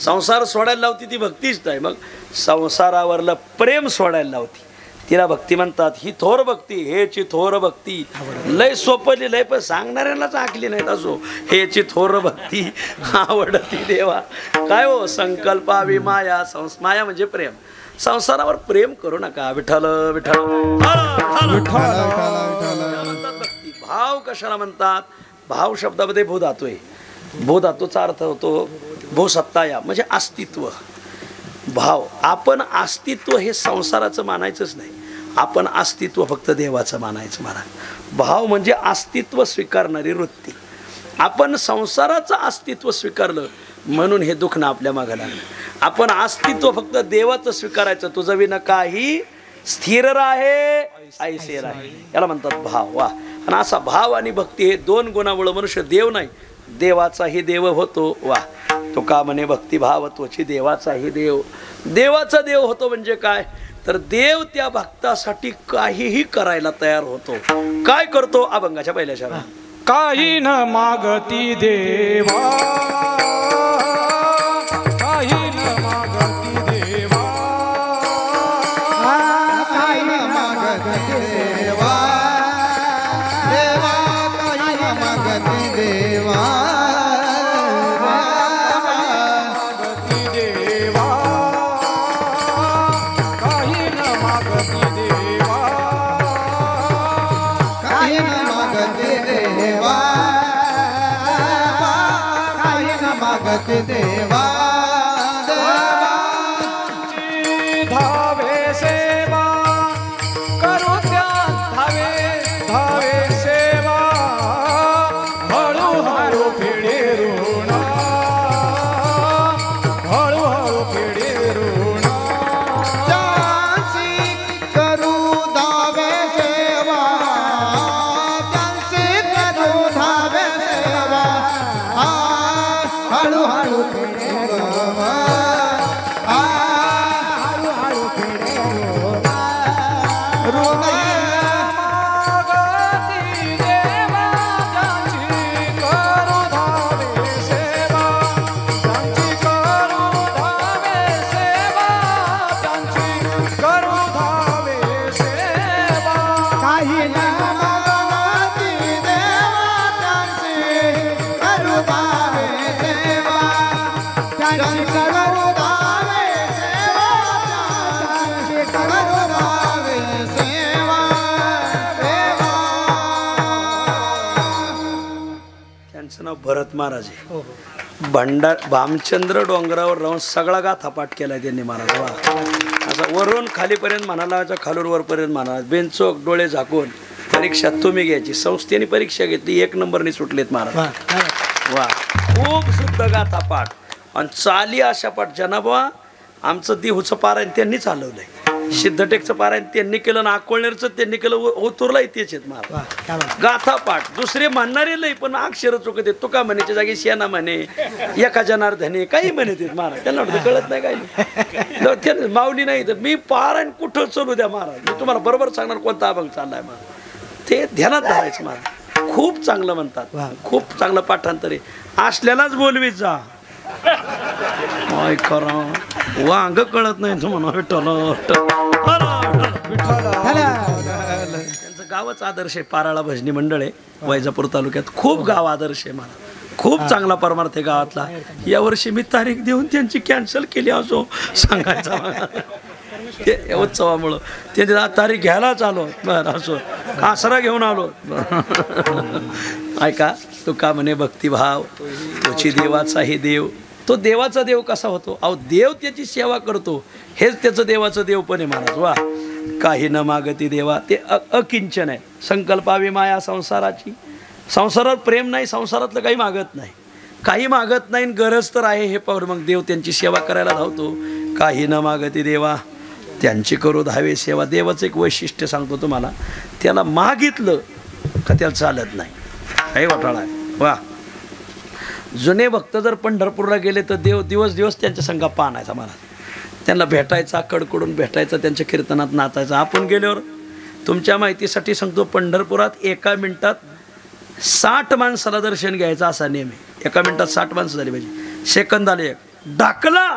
संसार सोडायला लावती ती भक्तीच नाही. मग संसारावरलं प्रेम सोडायला लावती तिला भक्ती म्हणतात. ही थोर भक्ती हेची थोर भक्ती. लय सोपली लय पण सांगणाऱ्यालाच आखली नाहीत. असो हेची थोर भक्ती आवडती देवा. काय हो संकल्पावी माया माया म्हणजे प्रेम. संसारावर प्रेम करू नका. विठ्ठल विठ्ठल म्हणतात भक्ती. भाव कशाला म्हणतात? भाव शब्दामध्ये भूधातू आहे. भूधातूचा अर्थ होतो भूसत्ताया म्हणजे अस्तित्व. भाव आपण अस्तित्व हे संसाराचं मानायचंच नाही. आपण अस्तित्व फक्त देवाचं मानायचं. म्हणा भाव म्हणजे अस्तित्व स्वीकारणारी वृत्ती. आपण संसाराचं अस्तित्व स्वीकारलं म्हणून हे दुःख ना आपल्या मागे लागलं. आपण अस्तित्व फक्त देवाचं स्वीकारायचं. तुझं विना काही स्थिर राहे ऐसे राहे याला म्हणतात भाव. वा आणि असा भाव आणि भक्ती हे 2 गुणामुळे मनुष्य देव नाही देवाचाही देव होतो. वा तुका म्हणे भक्तिभाव तोची देवाचाही देव. देवाचा देव होतो म्हणजे काय तर देव त्या भक्तासाठी काहीही करायला तयार होतो. काय करतो? अभंगाच्या पहिल्या शब्दात काही न मागती देवा काही न मागती देवा काही न मागती देवा देवा काही न मागती देवा मागती देवा धावे सेवा करू त्या धावे धावे सेवा हळूहळू पिढी ऋण हळूहळू पिढी ऋण त्यांची करू धावे सेवा त्यांची करू धावे सेवा हळूहळू पिढे रोवा हळूहळू पिढे रोवा मागती देवा त्यांची करू धावे सेवा त्यांची करू धावे सेवा त्यांची करू धावे सेवा काही न मागती देवा त्यांची करू धावे सेवा त्यांची करू धावे सेवा त्यांची करू धावे सेवा त्यांचं नाव भरत महाराज आहे. भामचंद्र डोंगरावर राहून सगळा गाथा पाठ केलाय त्यांनी महाराज. वा असं वरून खालीपर्यंत म्हणाला, खालून वरपर्यंत म्हणाला, बेंचोक डोळे झाकून परीक्षा तुम्ही घ्यायची. संस्थेने परीक्षा घेतली, 1 नंबरने सुटलेत महाराज. वा खूप शुद्ध गाथा पाठ आणि चाली अशा पाठ. जनाबा आमचं देहूचं पारायण त्यांनी चालवलंय, सिद्धटेकचं पारायण त्यांनी केलं ना अकोळनेरचं त्यांनी केलं. ओतूरला इथेच आहेत महाराज. गाथा पाठ दुसरे म्हणणारे नाही, पण अक्षर चुकत आहेत. तुका म्हणेच्या जागी शेणा म्हणे, एका जनार्दने काही म्हणत आहेत महाराज. त्यांना वाटतं कळत नाही काही. माऊली नाही तर मी पारायण कुठं चालू द्या महाराज, मी तुम्हाला बरोबर सांगणार कोणता अभंग चाललाय महाराज. ते ध्यानात धरायचं महाराज. खूप चांगलं म्हणतात, खूप चांगलं पाठांतर आहे. असल्यालाच बोलवीत जा. काय खरं वांग कळत नाही तुम्हाला. त्यांचं गावच आदर्श आहे. पाराळा भजनी मंडळ आहे वैजापूर तालुक्यात. खूप गाव आदर्श आहे मला. खूप चांगला परमार्थ आहे गावातला. यावर्षी मी तारीख देऊन त्यांची कॅन्सल केली असो सांगायचा ते उत्सवामुळं. ते तारीख घ्यायलाच आलो. बरं असो कासरा घेऊन आलो. ऐका तो का म्हणे भक्तिभाव तोची देवाचाही देव. तो देवाचा देव कसा होतो? अहो देव त्याची सेवा करतो, हेच त्याचं देवाचं देव पण आहे महाराज. वा काही न मागती देवा ते अकिंचन आहे. संकल्पावी माया संसाराची. संसारात प्रेम नाही, संसारातलं काही मागत नाही, काही मागत नाही. गरज तर आहे हे पाहून मग देव त्यांची सेवा करायला धावतो. काही न मागती देवा त्यांची करू धावे सेवा. देवाचं एक वैशिष्ट्य सांगतो तुम्हाला, त्याला मागितलं का त्याला चालत नाही. काही वाटाळा आहे. वा जुने भक्त जर पंढरपूरला गेले तर देव दिवस दिवस त्यांच्या संघा पाहण्याचा महाराज. त्यांना भेटायचा, कडकडून भेटायचा, त्यांच्या कीर्तनात नाचायचं. आपण गेल्यावर तुमच्या माहितीसाठी सांगतो, पंढरपुरात 1 मिनिटात 60 माणसाला दर्शन घ्यायचं असा नियम आहे. 1 मिनिटात 60 माणसं झाली पाहिजे. सेकंदाला एक ढकला.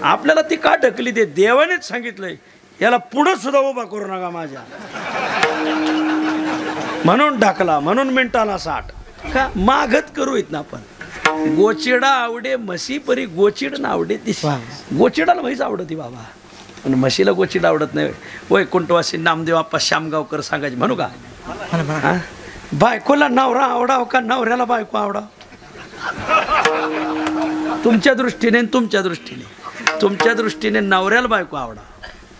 आपल्याला ती का ढकली? ते देवानेच सांगितलंय याला पुढं सुद्धा उभा करू नका माझ्या, म्हणून ढकला, म्हणून मिनिटाला 60. का मागत करू येत ना आपण. गोचिडा आवडे म्हशी परी गोचिड ना आवडे ती. गोचिडाला म्हैस आवडती बाबा, पण म्हशीला गोचिड आवडत नाही. वैकुंठवासी नामदेव आप्पा श्यामगावकर सांगायचे म्हणू का? बायकोला नवरा आवडाव का नवऱ्याला बायको आवडाव? तुमच्या दृष्टीने तुमच्या दृष्टीने तुमच्या दृष्टीने नवऱ्याला बायको आवडा,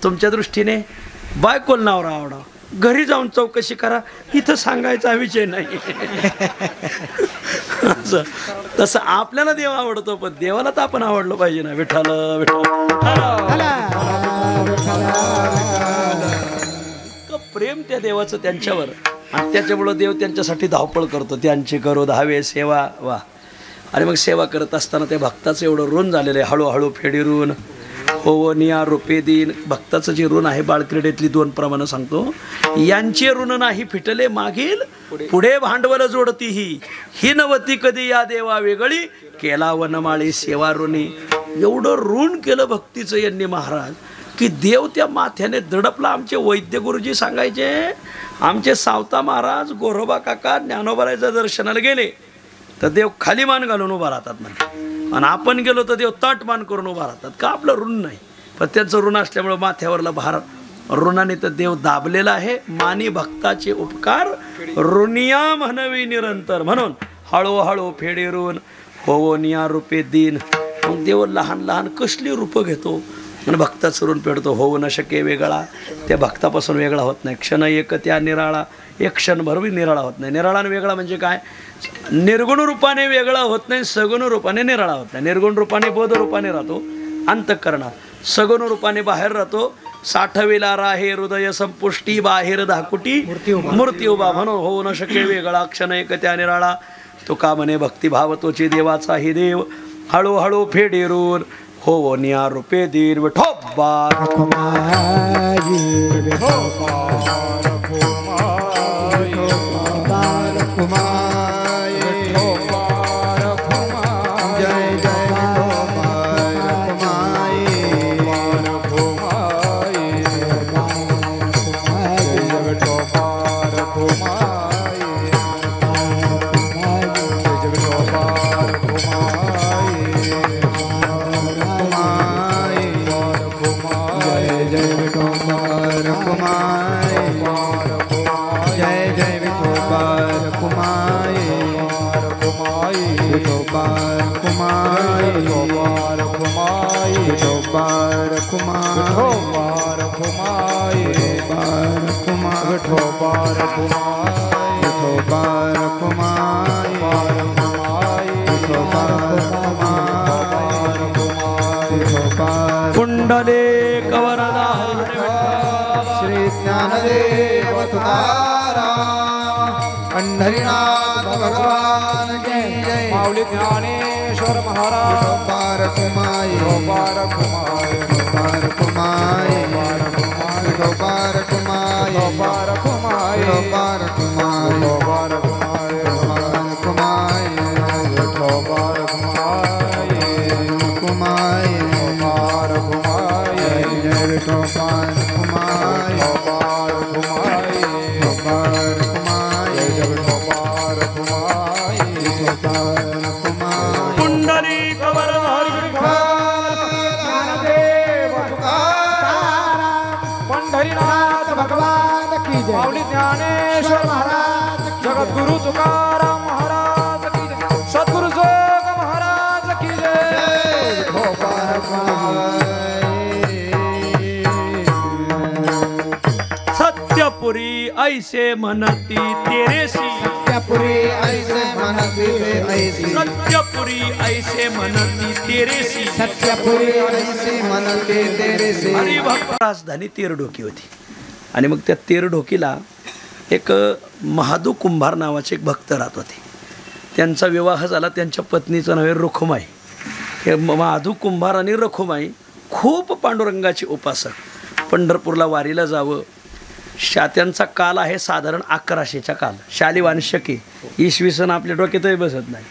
तुमच्या दृष्टीने बायकोला नवरा आवडा. घरी जाऊन चौकशी करा, इथं सांगायचा विषय नाही. तसं आपल्याला देव आवडतो, पण देवाला तर आपण आवडलं पाहिजे ना. विठ्ठल विठ्ठल प्रेम त्या देवाचं त्यांच्यावर, आणि त्याच्यामुळं देव त्यांच्यासाठी धावपळ करतो. त्यांची करू धावे सेवा. वा आणि मग सेवा करत असताना त्या भक्ताचं एवढं ऋण झालेलं आहे. हळूहळू फेडी ऋण ओवनिया रुपे दिन. भक्ताचं जे ऋण आहे बाळक्रीडेतली 2 प्रमाणे सांगतो. यांचे ऋण नाही फिटले मागील पुढे भांडवल जोडती ही नवती कधी या देवा वेगळी केला वनमाळी सेवा ऋणी. एवढं ऋण केलं भक्तीचं यांनी महाराज की देव त्या माथ्याने दडपला. आमचे वैद्य गुरुजी सांगायचे, आमचे सावता महाराज गोरोबा काका ज्ञानोबाराच्या दर्शनाला गेले तर देव खाली मान घालून उभा राहतात म्हणजे, आणि आपण गेलो तर देव ताट मान करून उभा राहतात. का? आपलं ऋण नाही, पण त्यांचं ऋण असल्यामुळे माथ्यावरला भार ऋणाने तर देव दाबलेला आहे. मानी भक्ताचे उपकार ऋणिया म्हणवी निरंतर. म्हणून हळूहळू फेडी ऋण हो निया रूपे दीन. मग देव लहान लहान कसली रूपं घेतो आणि भक्ता चरून पेडतो. होऊ न शके वेगळा, त्या भक्तापासून वेगळा होत नाही. क्षण एक त्या निराळा, एक क्षणभरही निराळा होत नाही. निराळा आणि वेगळा म्हणजे काय? निर्गुण रूपाने वेगळा होत नाही, सगुण रूपाने निराळा होत नाही. निर्गुण रूपाने बोध रूपाने राहतो अंतःकरणात, सगुण रूपाने बाहेर राहतो. साठविला राहे हृदय संपुष्टी, बाहेर धाकुटी मूर्ती उभा. म्हणून होऊ न शके वेगळा, क्षण एक त्या निराळा. तुका म्हणे भक्तिभाव तोची देवाचाही देव, हळूहळू फेडेरून हो निया रूपे दीर. विठोबा कुंडले कवरदा श्री ज्ञानदेव तुकाराम पंढरीनाथ भगवान की जय. माऊली ज्ञानेश्वर महाराज पार कुमाई पार कुमार पार कुमाई पार कुमाई पार कुमार पार कुमाई पार कुमार कुमाई पार कुमार कुमाई पार कुमार जय विठो पार कुमाई पार कुमार पार कुमाई जय पार कुमार पार कुमाई कुंडली कवरदा ज्ञानदेव तुकाराम पंढरीनाथ भगवान की जय. माऊली ज्ञानेश्वर महाराज जगद्गुरु तुकाराम महाराज की जय. सद्गुरु जोग महाराज की जय. पार कुमाई सत्यपुरी ऐसे म्हणती तेरेसी, सत्यपुरी ऐसे मनती ऐसी सत्यपुरी ऐसे म्हणती तेरेसी. सत्यपुरी ऐसे मनते तेरे से. हरिभक्त राजधानी तेरडोकी होती आणि मग त्या तेरडोकीला एक महादू कुंभार नावाचे एक भक्त राहत होते. त्यांचा विवाह झाला. त्यांच्या पत्नीचं नाव आहे रुखमाई. हे महादू कुंभार आणि रखुमाई खूप पांडुरंगाची उपासक. पंढरपूरला वारीला जावं. त्यांचा काल आहे साधारण 1100चा काल. शालिवान शके इसवी सन आपल्या डोक्यातही बसत नाही.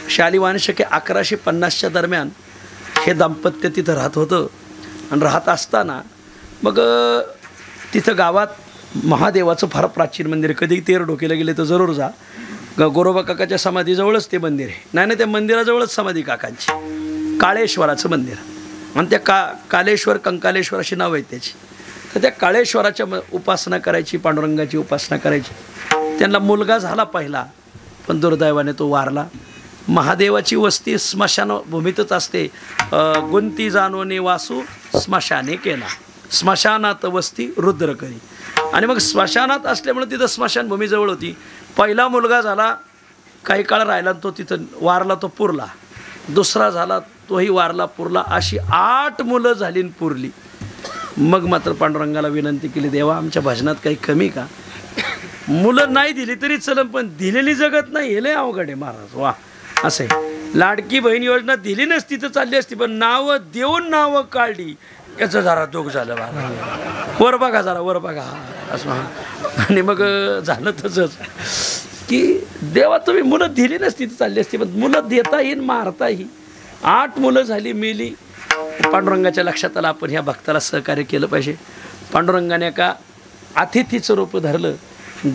शालिवान शके 1150च्या दरम्यान हे दाम्पत्य तिथं राहत होतं. आणि राहत असताना मग तिथं गावात महादेवाचं फार प्राचीन मंदिर आहे. कधी तेरडोकीला गेले तर जरूर जा. गोरोबा काकाच्या समाधीजवळच ते मंदिर आहे. नाही त्या मंदिराजवळच समाधी काकांची, काळेश्वराचं मंदिर. आणि त्या कालेश्वर कंकालेश्वर अशी नावं आहेत त्याची. तर त्या काळेश्वराच्या उपासना करायची, पांडुरंगाची उपासना करायची. त्यांना मुलगा झाला पहिला, पण दुर्दैवाने तो वारला. महादेवाची वस्ती स्मशानभूमीतच असते. गुंती जाणोने वासू स्मशाने केला, स्मशानात वस्ती रुद्र करी. आणि मग स्मशानात असल्यामुळे तिथं स्मशानभूमीजवळ होती. पहिला मुलगा झाला, काही काळ राहिला, तो तिथं वारला, तो पुरला. दुसरा झाला, तोही वारला, पुरला. अशी 8 मुलं झाली आणि पुरली. मग मात्र पांडुरंगाला विनंती केली, देवा आमच्या भजनात काही कमी का? मुलं नाही दिली तरी चलन, पण दिलेली जगत नाही, हे लय अवघड आहे महाराज. वा असं आहे. लाडकी बहीण योजना दिली नसती तर चालली असती, पण नावं देऊन नावं काढली, याचं जरा दुःख झालं महाराज. वर बघा जरा, वर बघा असं. आणि मग झालं तसंच की देवा तुम्ही मुलं दिली नसती तर चालली असती, पण मुलं देता येईल मारताही. 8 मुलं झाली, मेली. पांडुरंगाच्या लक्षात आलं आपण ह्या भक्ताला सहकार्य केलं पाहिजे. पांडुरंगाने एका अतिथीचं रूप धरलं.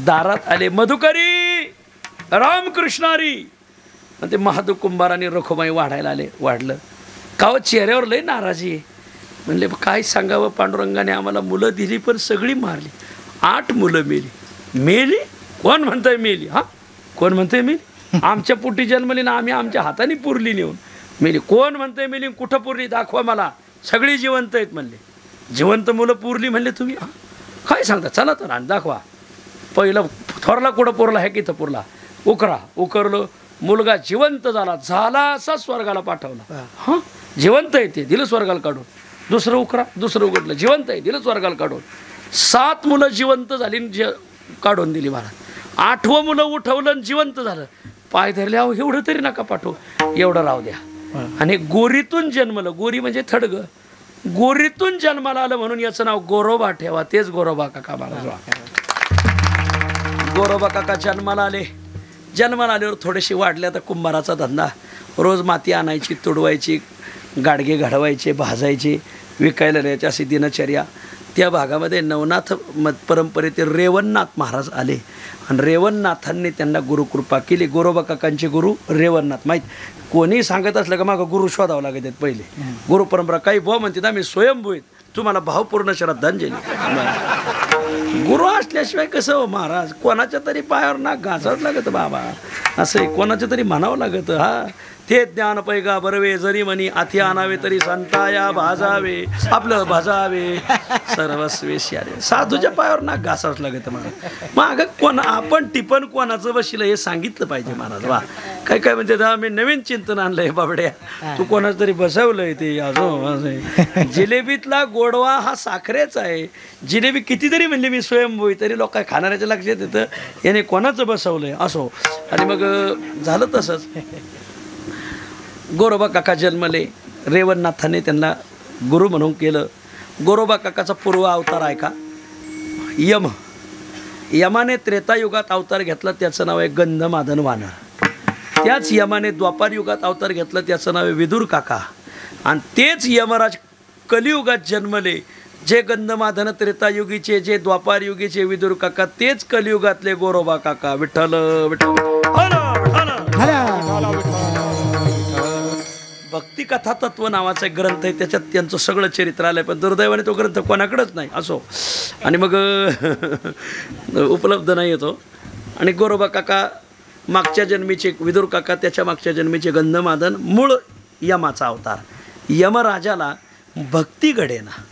दारात आले मधुकरी रामकृष्णारी. ते महादू कुंभार आणि रखुमाई वाढायला आले. वाढलं का चेहऱ्यावर लय नाराजी आहे. म्हणले काय सांगावं, पांडुरंगाने आम्हाला मुलं दिली पण सगळी मारली. 8 मुलं मेली. मेली कोण म्हणताय मेली? हां कोण म्हणताय मेली? आमच्या पोटी जन्मली ना, आम्ही आमच्या हाताने पुरली नेऊन. मेली कोण म्हणते मेली, कुठं पुरली दाखवा मला. सगळी जिवंत आहेत म्हणले. जिवंत मुलं पुरली म्हणले तुम्ही, काय सांगता, चला तर आणि दाखवा. पहिलं थोरला कुठं पुरला आहे, किथं पुरला, उकरलं, मुलगा जिवंत झाला असा स्वर्गाला पाठवला. हां जिवंत आहे ते, दिलं स्वर्गाला काढून. दुसरं उघडलं, जिवंत आहे, दिलं स्वर्गाला काढून. 7 मुलं जिवंत झाली, काढून दिली महाराज. 8वं मुलं उठवलं आणि जिवंत झालं. पाय धरले, अहो एवढं तरी नका पाठवू, एवढं राहू द्या. आणि गोरीतून जन्मलं, गोरी म्हणजे थडग, गोरीतून जन्माला आलं म्हणून याचं नाव गोरोबा ठेवा. तेच गोरोबा काका महाराज. गोरोबा काका जन्माला आल्यावर थोडेसे वाढले. आता कुंभाराचा धंदा, रोज माती आणायची, तुडवायची, गाडगे घडवायचे, भाजायचे, विकायला न्यायचे, अशी दिनचर्या. त्या भागामध्ये नवनाथ परंपरेतील रेवणनाथ महाराज आले आणि रेवणनाथांनी त्यांना गुरुकृपा केली. गोरोबा काकांचे गुरु रेवणनाथ. माहीत कोणी सांगत असलं का मागं गुरु शोधावं लागत आहेत पहिले. गुरु परंपरा काही भाऊ म्हणतात आम्ही स्वयंभू आहेत, तुम्हाला भावपूर्ण श्रद्धांजली. गुरु असल्याशिवाय कसं हो महाराज, कोणाच्या तरी पायावर ना घासावं लागतं बाबा, असं कोणाच्या तरी म्हणावं लागतं. हा ते ज्ञान पैगा बरवे जरी म्हणी, अति आणावे तरी संताया भाजावे, आपलं भाजावे सर्वस्वे श्यारे. साधूच्या पायावर ना घासावंच लागतं महाराज. मग कोणा आपण टिपण कोणाचं बसलं हे सांगितलं पाहिजे महाराज. वा काय काय म्हणजे मी नवीन चिंतन आणलंय बाबड्या, तू कोणाचं तरी बसवलंय ते. अजून जिलेबीतला गोडवा हा साखरेचा आहे. जिलेबी कितीतरी म्हणले मी स्वयंभू, तरी लोक काय खाणाऱ्याच्या लक्षात येतं याने कोणाचं बसवलंय असो. आणि मग झालं तसंच. गोरोबा काका जन्मले, रेवणनाथाने त्यांना गुरु म्हणून केलं. गोरोबा काकाचा पूर्व अवतार आहे का यमाने त्रेतायुगात अवतार घेतला, त्याचं नाव आहे गंधमादन वानर. त्याच यमाने द्वापार युगात अवतार घेतला, त्याचं नाव आहे विदुर काका. आणि तेच यमराज कलियुगात जन्मले. जे गंधमादन त्रेतायुगीचे, जे द्वापार युगीचे विदुर काका, तेच कलियुगातले गोरोबा काका. विठ्ठल विठ्ठल. भक्ती कथा तत्व नावाचा एक ग्रंथ आहे, त्याच्यात त्यांचं सगळं चरित्र आलंय, पण दुर्दैवाने तो ग्रंथ कोणाकडेच नाही असो. आणि मग उपलब्ध नाही येतो. आणि गोरोबा काका मागच्या जन्मीचे विदुर काका, त्याच्या मागच्या जन्मीचे गंधमादन, मूळ यमाचा अवतार. यमराजाला भक्ती घडेना,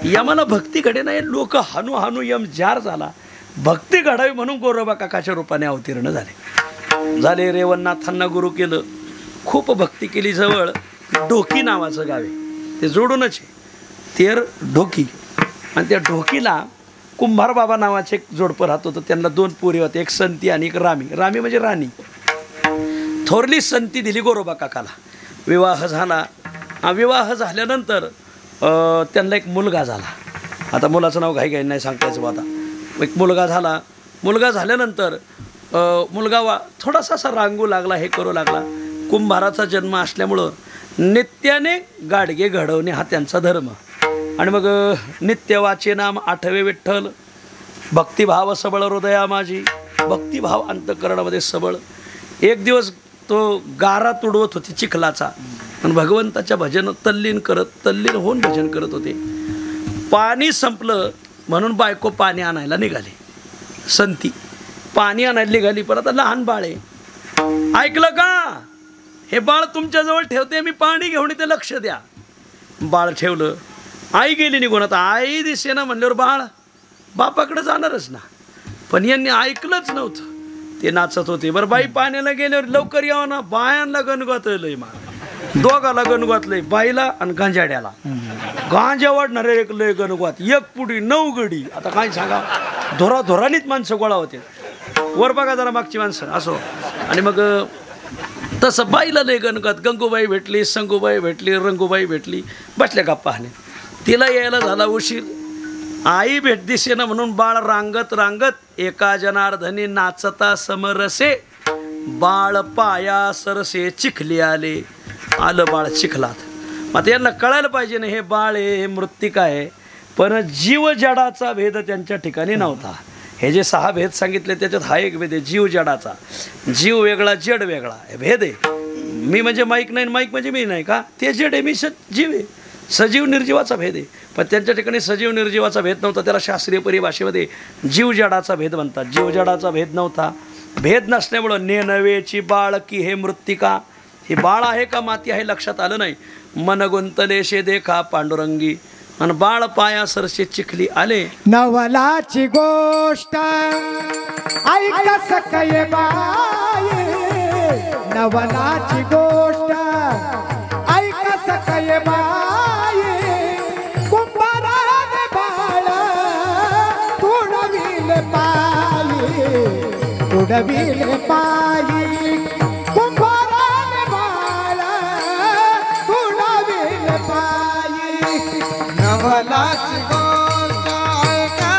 यमाला भक्ती घडेना, हे लोक हानू यम जार झाला. भक्ती घडावी म्हणून गोरोबा काकाच्या रूपाने अवतीर्ण झाले. रेवणनाथांना गुरु केलं, खूप भक्ती केली. जवळ ढोकी नावाचं गाव आहे, ते जोडूनच आहे, तेर ढोकी. आणि त्या ढोकीला कुंभार बाबा नावाचे एक जोडपं राहत होतं. त्यांना 2 पोरी होते, एक संती आणि एक रामी. रामी म्हणजे राणी. थोरली संती दिली गोरोबा काकाला. विवाह झाला. विवाह झाल्यानंतर त्यांना एक मुलगा झाला. आता मुलाचं नाव घाई नाही सांगतायचं. आता एक मुलगा झाला. मुलगा झाल्यानंतर मुलगा थोडासा असा रांगू लागला, हे करू लागला. कुंभाराचा जन्म असल्यामुळं नित्याने गाडगे घडवणे हा त्यांचा धर्म. आणि मग नित्य वाचे नाम आठवे विठ्ठल, भक्तिभाव सबळ हृदया माझी, भक्तिभाव अंतकरणामध्ये सबळ. एक दिवस तो गारा तुडवत होती चिखलाचा, आणि भगवंताच्या भजन तल्लीन होऊन भजन करत होते. पाणी संपलं म्हणून बायको पाणी आणायला निघाली. संती पाणी आणायला निघाली, पण आता लहान बाळ आहे. ऐकलं का, हे बाळ तुमच्याजवळ ठेवते, मी पाणी घेऊन ते लक्ष द्या. बाळ ठेवलं. आई गेली निघून. आता आई दिसे ना म्हणल्यावर बाळ बापाकडे जाणारच ना, पण यांनी ऐकलंच नव्हतं. ते नाचत होते. बरं बाई पाण्याला गेल्यावर लवकर यावं ना, बायांना गणगोतलंय, दोघाला गणगोतलंय, बाईला आणि गांजाड्याला. गांजा वाढणारे एक लय गणगोत, एक पुडी 9 गडी. आता काय सांगा, धोराधोरानीच माणसं गोळा होते. वर बघा जरा मागची माणसं असो. आणि मग तसं बाईला लय गणगोत. गंगूबाई भेटली, संगूबाई भेटली, रंगूबाई भेटली, बसल्या गप्पा हाणे. तिला यायला झाला उशीर. आई भेट दिसे ना म्हणून बाळ रांगत एका जनार्दनी नाचता समरसे, बाळ पाया सरसे चिखली आलं बाळ चिखलात. मग यांना कळायला पाहिजे ना, हे बाळ आहे, हे मृत्तिका आहे. पण जीव जडाचा भेद त्यांच्या ठिकाणी नव्हता. हे जे 6 भेद सांगितले त्याच्यात हा एक भेद आहे, जीव जडाचा. जीव वेगळा, जड वेगळा, हे भेद आहे. मी म्हणजे माईक नाही, माईक म्हणजे मी नाही का, ते जड आहे, मी जीव आहे. सजीव निर्जीवाचा भेद आहे. पण त्यांच्या ठिकाणी सजीव निर्जीवाचा भेद नव्हता. त्याला शास्त्रीय परिभाषेमध्ये जीव जडाचा भेद म्हणतात. जीव जडाचा भेद नव्हता. भेद नसल्यामुळं नेनवेची बाळकी हे मृत्तिका, ही बाळ आहे का माती आहे लक्षात आलं नाही. मन गुंतले शे देखा पांडुरंगी, आणि बाळ पाया सरसे चिखली आले. नवलाची गोष्ट ऐक सकय बाई, नवलाची गोष्ट ऐक सकय बाई, कुंभाराने बाळ तुडविले पायी, तुडविले पायी, कुंभाराने बाळ तुडविले पायी. नवलाची गोष्ट ऐका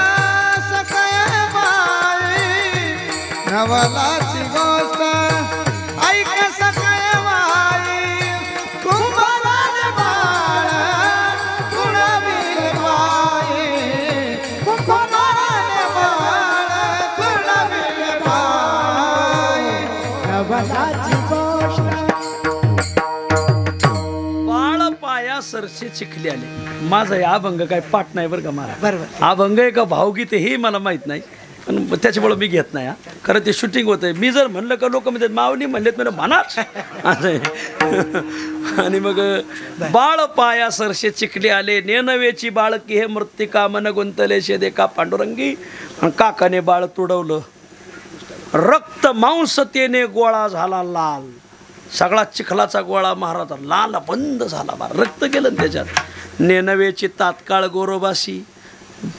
सकय बाई, नवलाची गोष्ट ऐका सकय बाई, कुंभाराने बाळ तुडविले पायी, कुंभाराने बाळ तुडविले पायी. नवलाची गोष्ट बाळ पाया सरसे चिखली आले. माझा हे अभंग काय पाठ नाही बरं का मला. बरोबर. अभंग आहे का भावगीत आहे हे मला माहित नाही, पण त्याच्यामुळे मी घेत नाही. खरं ते शूटिंग होतंय. मी जर म्हणलं का लोक म्हणतात माऊली म्हणलेत मला म्हणाच असं आहे. आणि मग बाळ पाया सरसे चिखली आले, नेनवेची बाळकी हे मृत्तिका, मन गुंतले शे देखा पांडुरंगी, आणि काकाने बाळ तुडवलं. रक्त मांस तेने गोळा झाला लाल, सगळा चिखलाचा गोळा महाराजा लाल बंद झाला. रक्त गेलं ना त्याच्यात. नेनवेची तात्काळ गोरोबाशी,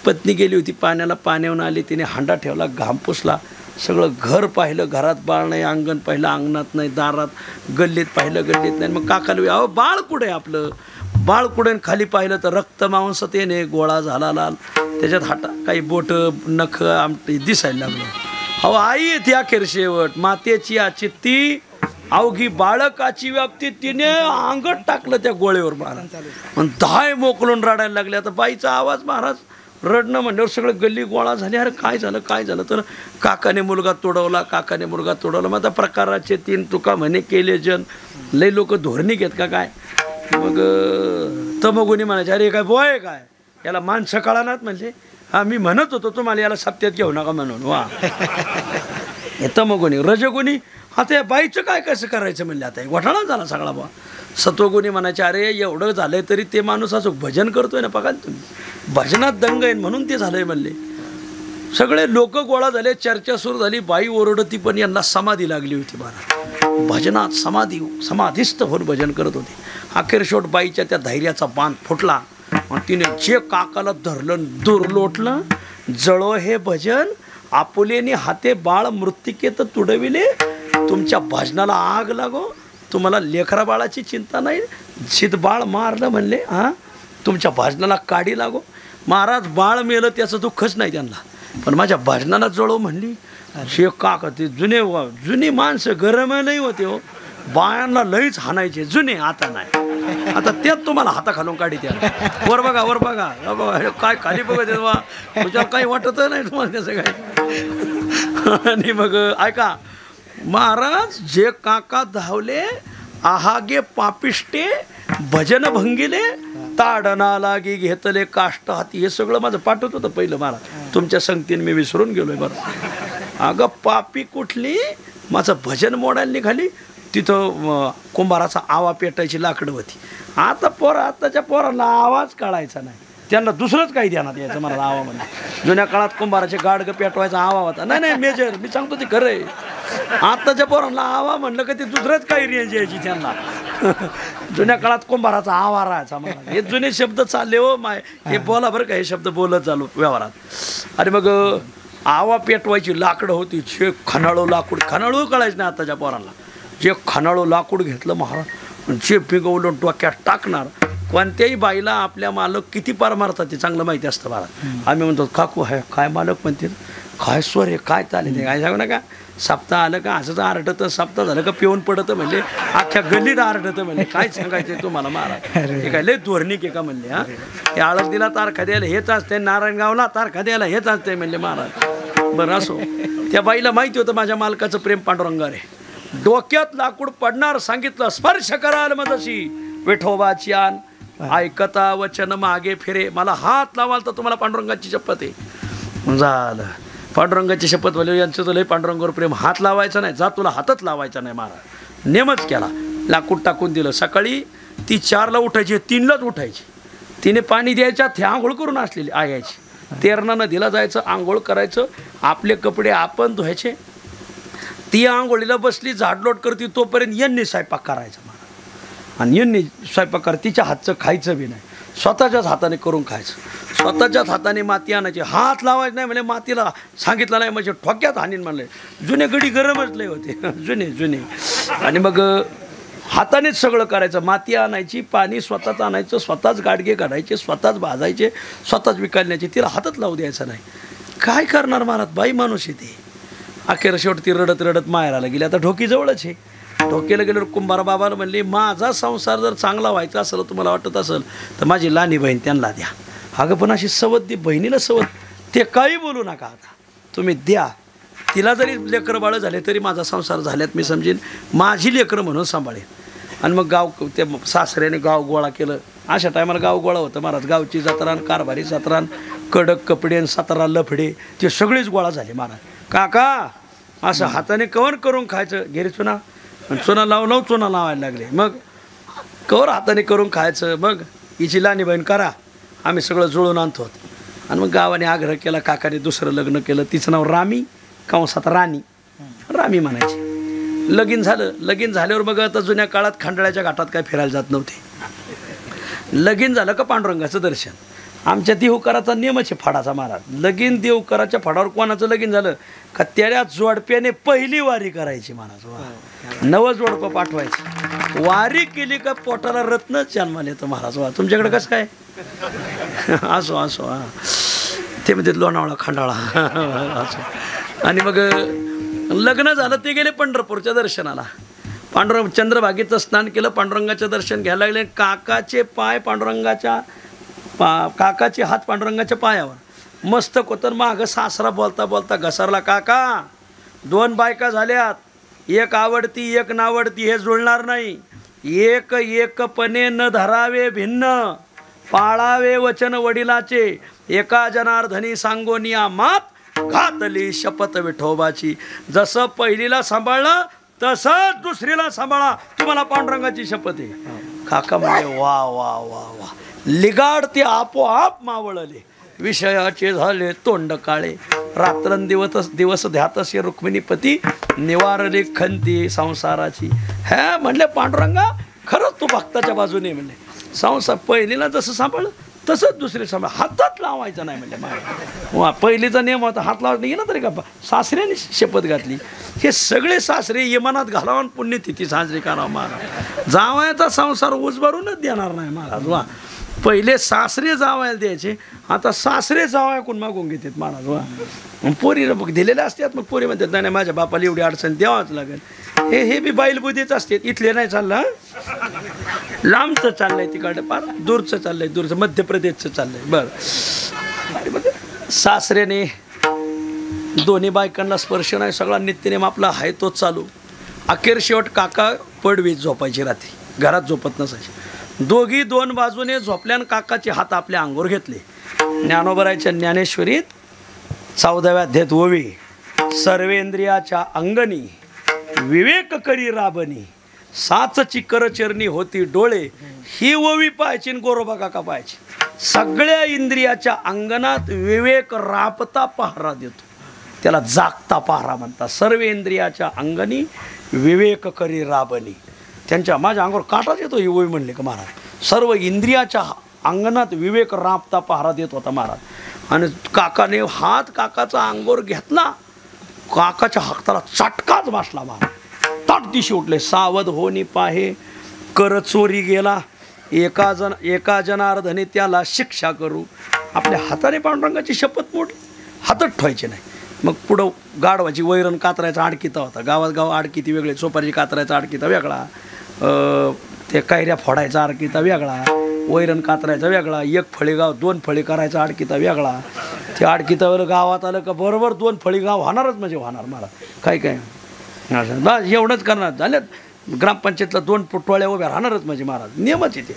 पत्नी गेली होती पाण्याला, पाण्याहून आली, तिने हांडा ठेवला, घाम पुसला, सगळं घर पाहिलं, घरात बाळ नाही, अंगण पाहिलं, अंगणात नाही, दारात, गल्लीत पाहिलं, गल्लीत नाही. मग काकाला अहो बाळ कुठे आपलं, बाळ कुठे, खाली पाहिलं तर रक्त मांस तेने गोळा झाला लाल, त्याच्यात हाटा काही बोट नख आमटी दिसायला लागलं. अहो आई येते अखेर शेवट, मातेची आची ती अवघी बाळकाची व्याप्ती तिने अंगत टाकलं त्या गोळेवर महाराज, आणि धाय मोकलून रडायला लागले. आता बाईचा आवाज महाराज, रडणं म्हणल्यावर सगळं गल्ली गोळा झाली. अरे काय झालं काय झालं, तर काकाने मुलगा तोडवला, काकाने मुलगा तोडवला. मग आता प्रकाराचे 3 तुका म्हणे केले जन, लई लोक धोरणी घेत का काय. मग तमगुनी म्हणायचे अरे काय बोय काय, याला माणसं कळानात म्हणजे. हा मी म्हणत होतो तुम्हाला याला सप्त्यात घेऊ नका म्हणून. वा हे तमगुनी. रजगुनी आता या बाईचं काय कसं करायचं म्हणले, आता घोटाळा झाला सगळा बा. सत्वगुणी म्हणायचे अरे एवढं झालंय तरी ते माणूस असं भजन करतोय ना, बघा तुम्ही भजनात दंग आहे म्हणून ते झालंय म्हणले. सगळे लोक गोळा झाले, चर्चा सुरू झाली, बाई ओरडती, पण यांना समाधी लागली होती महाराज. भजनात समाधिस्थ होऊन भजन करत होते. अखेर शेवट बाईच्या त्या धैर्याचा बांध फुटला, आणि तिने जे काकाला धरलं दूर लोटलं. जळो हे भजन आपुलेने हाते बाळ मृत्तिकेत तुडविले, तुमच्या भजनाला आग लागो, तुम्हाला लेकरा बाळाची चिंता नाही, जित बाळ मारलं म्हणले हां, तुमच्या भजनाला काडी लागो. महाराज बाळ मेलं त्याचं दुःखच नाही त्यांना, पण माझ्या भजनाला जळो म्हणली. शे काका ते जुनी माणसं गरम नाही होते हो, बायांना लईच हाणायचे जुने, आता नाही. आता त्यात तुम्हाला हाता घालून काढी त्या. वर बघा वर बघा, काय खाली बघा तेव्हा तुझ्याला काही वाटत नाही तुम्हाला त्याचं काय. आणि मग ऐका महाराज, जे काका धावले आहागे पापिष्टे भजन भंगिले, ताडना लागी घेतले काष्ट हाती. हे सगळं माझं पाठवत होतं पहिलं महाराज, तुमच्या संगतीने मी विसरून गेलोय बरं. अगं पापी कुठली, माझं भजन मोडायला निघाली. तिथं कुंभाराचा आवा पेटायची लाकडं होती. आताच्या पोरांना आवाज काढायचा नाही, त्यांना दुसरंच काही ध्यानात यायचं मला आवा म्हणजे. जुन्या काळात कुंभाराचे गाडगं पेटवायचा आवा होता. नाही मेजर मी सांगतो ते खरं आहे. आताच्या पोरांना आवा म्हणलं का ते दुसरंच काही रेंज यायची त्यांना. जुन्या काळात कुंभाराचा आवा राहायचा मला. हे जुने शब्द चालले हो माय, हे बोला बरं का, हे शब्द बोलत चालू व्यवहारात. आणि मग आवा पेटवायची लाकडं होती, जे खनाळू लाकूड, खनाळू कळायचं नाही आताच्या पोरांना. जे खनाळू लाकूड घेतलं महाराज, जे पिगवलं डोक्यात टाकणार. कोणत्याही बाईला आपल्या मालक किती पार मारतात ते चांगलं माहिती असतं मला. आम्ही म्हणतो काकू आहे काय मालक म्हणतील, काय स्वर आहे, काय चालेल, काय सांगू नका. सप्ताह आलं का असंच आरडतं, सप्ताह झालं का पिऊन पडतं म्हणले, अख्ख्या गल्लीत आरडतं म्हणले. काय सांगायचं तुम्हाला महाराज, हे काय लय धोरणिक आहे का म्हणले. हा हे आळंदीला तारखा द्यायला हेच असते, नारायणगावला तारखा द्यायला हेच असते म्हणले महाराज. बरं असो, त्या बाईला माहिती होतं माझ्या मालकाचं प्रेम पांडुरंगावर आहे. डोक्यात लाकूड पडणार सांगितलं, स्पर्श कराल मदशी विठोबाची आण, ऐकता वचन मागे फिरे. मला हात लावाल तर तुम्हाला पांडुरंगाची शपथ आहे. झालं पांडुरंगाची शपथवाले यांचं तर लय पांडुरंगावर प्रेम, हात लावायचा नाही, जा तुला हातच लावायचा नाही महाराज, नेमच केला. लाकूड टाकून दिलं. सकाळी ती 4ला उठायची, 3लाच उठायची. तिने पाणी द्यायच्या, ते आंघोळ करून असलेली आयाची. तेरणा नदीला जायचं, आंघोळ करायचं, आपले कपडे आपण धुवायचे. ती आंघोळीला बसली, झाडलोट करते तोपर्यंत यांनी स्वयंपाक करायचा महाराज. आणि यांनी स्वयंपाक करा, तिच्या हातचं खायचं बी नाही, स्वतःच्याच हाताने करून खायचं. स्वतःच्याच हाताने माती आणायची, हात लावायचं नाही म्हणजे मातीला सांगितलं नाही म्हणजे ठोक्यात हाणीन म्हणले. जुने गडी गरमच लय होते जुने. आणि मग हातानेच सगळं करायचं. माती आणायची, पाणी स्वतःच आणायचं, स्वतःच गाडगे काढायचे, स्वतःच भाजायचे, स्वतःच विकायचे. तिला हातच लावू द्यायचा नाही. काय करणार महाराज, बाई माणूस येते. अखेर शेवटी रडत रडत माहेराला गेली. आता ढोकी जवळच आहे. ढोकेला गेल्यावर कुंभार बाबाला म्हणले, माझा संसार जर चांगला व्हायचा असेल, तुम्हाला वाटत असेल तर माझी लहानी बहीण त्यांना द्या. अगं पण अशी सवत दे, बहिणीला सवत, ते काही बोलू नका, आता तुम्ही द्या. तिला जरी लेकरं बाळं झाले तरी माझा संसार झाल्यात मी समजेन, माझी लेकरं म्हणून सांभाळेन. आणि मग गाव, ते सासऱ्याने गाव गोळा केलं. अशा टायमाला गाव गोळा होतं महाराज. गावची जत्रान, कारभारी जत्रान, कडक कपडे आणि 17 लफडे, ते सगळेच गोळा झाले महाराज. काका असं हाताने कवर करून खायचं, घरी चुना, चुना लावून चुना लावायला लागले. मग कवर हाताने करून खायचं. मग हिची लहानी बहीण करा, आम्ही सगळं जुळून आणतो. आणि मग गावाने आग्रह केला. काकाने दुसरं लग्न केलं, तिचं नाव रामी, कंसात राणी, रामी म्हणायची. लगीन झालं. लगीन झाल्यावर मग आता जुन्या काळात खंडाळ्याच्या घाटात काय फिरायला जात नव्हते. लगीन झालं का पांडुरंगाचं दर्शन. आमच्या देवकराचा नियमच आहे फडाचा महाराज. लगीन देवकराच्या फडावर कोणाचं लगीन झालं का त्या जोडप्याने पहिली वारी करायची महाराज. नवं जोडपं पाठवायचं. वारी केली का पोटाला रत्नच जन्माला येतं महाराज. वा, तुमच्याकडे कसं काय असो असो. हां, ते म्हणजे लोणावळा खंडाळा असो. आणि मग लग्न झालं, ते गेले पंढरपूरच्या दर्शनाला. पांडुरंग चंद्रभागेचं स्नान केलं, पांडुरंगाचं दर्शन घ्यायला लागले. काकाचे पाय पांडुरंगाच्या काकाचे हात पांडुरंगाच्या पायावर. मस्तक होतं. मागं सासरा बोलता बोलता घसरला. काका 2 बायका झाल्यात, एक आवडती एक नावडती, हे जुळणार नाही. एक एकपणे न धरावे भिन्न, पाळावे वचन वडिलाचे, एका जनार्दनी सांगोनिया मात, घातली शपथ विठोबाची. जसं पहिलीला सांभाळलं तसंच दुसरीला सांभाळा, तुम्हाला पांडुरंगाची शपथ आहे. काका म्हणजे वा वा वा वा. लिगाड ते आपोआप मावळले, विषयाचे झाले तोंड काळे. रात्रंदिवस दिवस ध्यातसे रुक्मिणीपती, निवारले खंती संसाराची. हे म्हणले पांडुरंगा, खरंच तू भक्ताच्या बाजूने म्हणले. संसार पहिलीला जसं सांभाळलं तसंच दुसरे सांभाळ, हातात लावायचा नाही म्हणले. वा, पहिलीचा नियम होता हात लावायचा नाही ना. तरी का सासऱ्याने शपथ घातली. हे सगळे सासरे इमानात घालावून पुण्यतिथी साजरी करावं महाराज. जावयाचा संसार उजभरूनच देणार नाही महाराज. वा, पहिले सासरे जावायला द्यायचे, आता सासरे जावयाकून मागून घेतात महाराज. वा, पोरीला बघ दिलेले असतात. मग पोरी म्हणतात नाही माझ्या बापाला एवढी अडचण द्यावाच लागेल. हे बी बैलबुद्धीच असते. इथले नाही चाललं, लांबचं चाललंय, तिकडे पार दूरचं चाललंय, दूरचं मध्य प्रदेशचं चाललंय. बरं, सासऱ्याने दोन्ही बायकांना स्पर्श नाही, सगळा नित्यनेम आपला आहे तोच चालू. अखेर शेवट काका पडवीत झोपायची, रात्री घरात झोपत नसायची. दोघी 2 बाजूने झोपल्यान काकाचे हात आपल्या अंगावर घेतले. ज्ञानोबरायच्या ज्ञानेश्वरीत 14व्या अध्यायात ओवी, सर्वेंद्रियाच्या अंगणी विवेक करी राबणी, साचची करचरणी होती डोळे. ही ओवी पाहायची आणि गोरोबा काका पाहायची. सगळ्या इंद्रियाच्या अंगणात विवेक राबता पहारा देतो, त्याला जागता पहारा म्हणतात. सर्व इंद्रियाच्या अंगणी विवेक करी राबणी. त्यांच्या माझ्या अंगावर काटाच येतो ही ओवी म्हणले का महाराज. सर्व इंद्रियाच्या अंगणात विवेक राबता पहारा देत होता महाराज. आणि काकाने हात काकाचा अंगावर घेतला, काकाच्या हाताला चटकाच बसला महाराज. ताट दिशी उठले. सावध होनी पाहे कर चोरी गेला, एका जनार्दने त्याला शिक्षा करू. आपल्या हाताने पांडुरंगाची शपथ मोठी, हातात ठेवायची नाही. मग पुढं गाढवाची वैरण कातरायचा आडकिता होता. गावात गाव आडकिती वेगळे, चोपारी कातरायचा आडकिता वेगळा, ते कैऱ्या फोडायचा आडकिता वेगळा, वैरण कातरायचा वेगळा, 1 फळी गाव 2 फळी करायचा आडकिता वेगळा. ते आडकितावर गावात आलं का बरोबर 2 फळी गाव होणारच म्हणजे होणार मला. काय काय बस एवढंच करणार झालं. ग्रामपंचायतला 2 टोळ्या उभ्या राहणारच म्हणजे महाराज नियमच येते.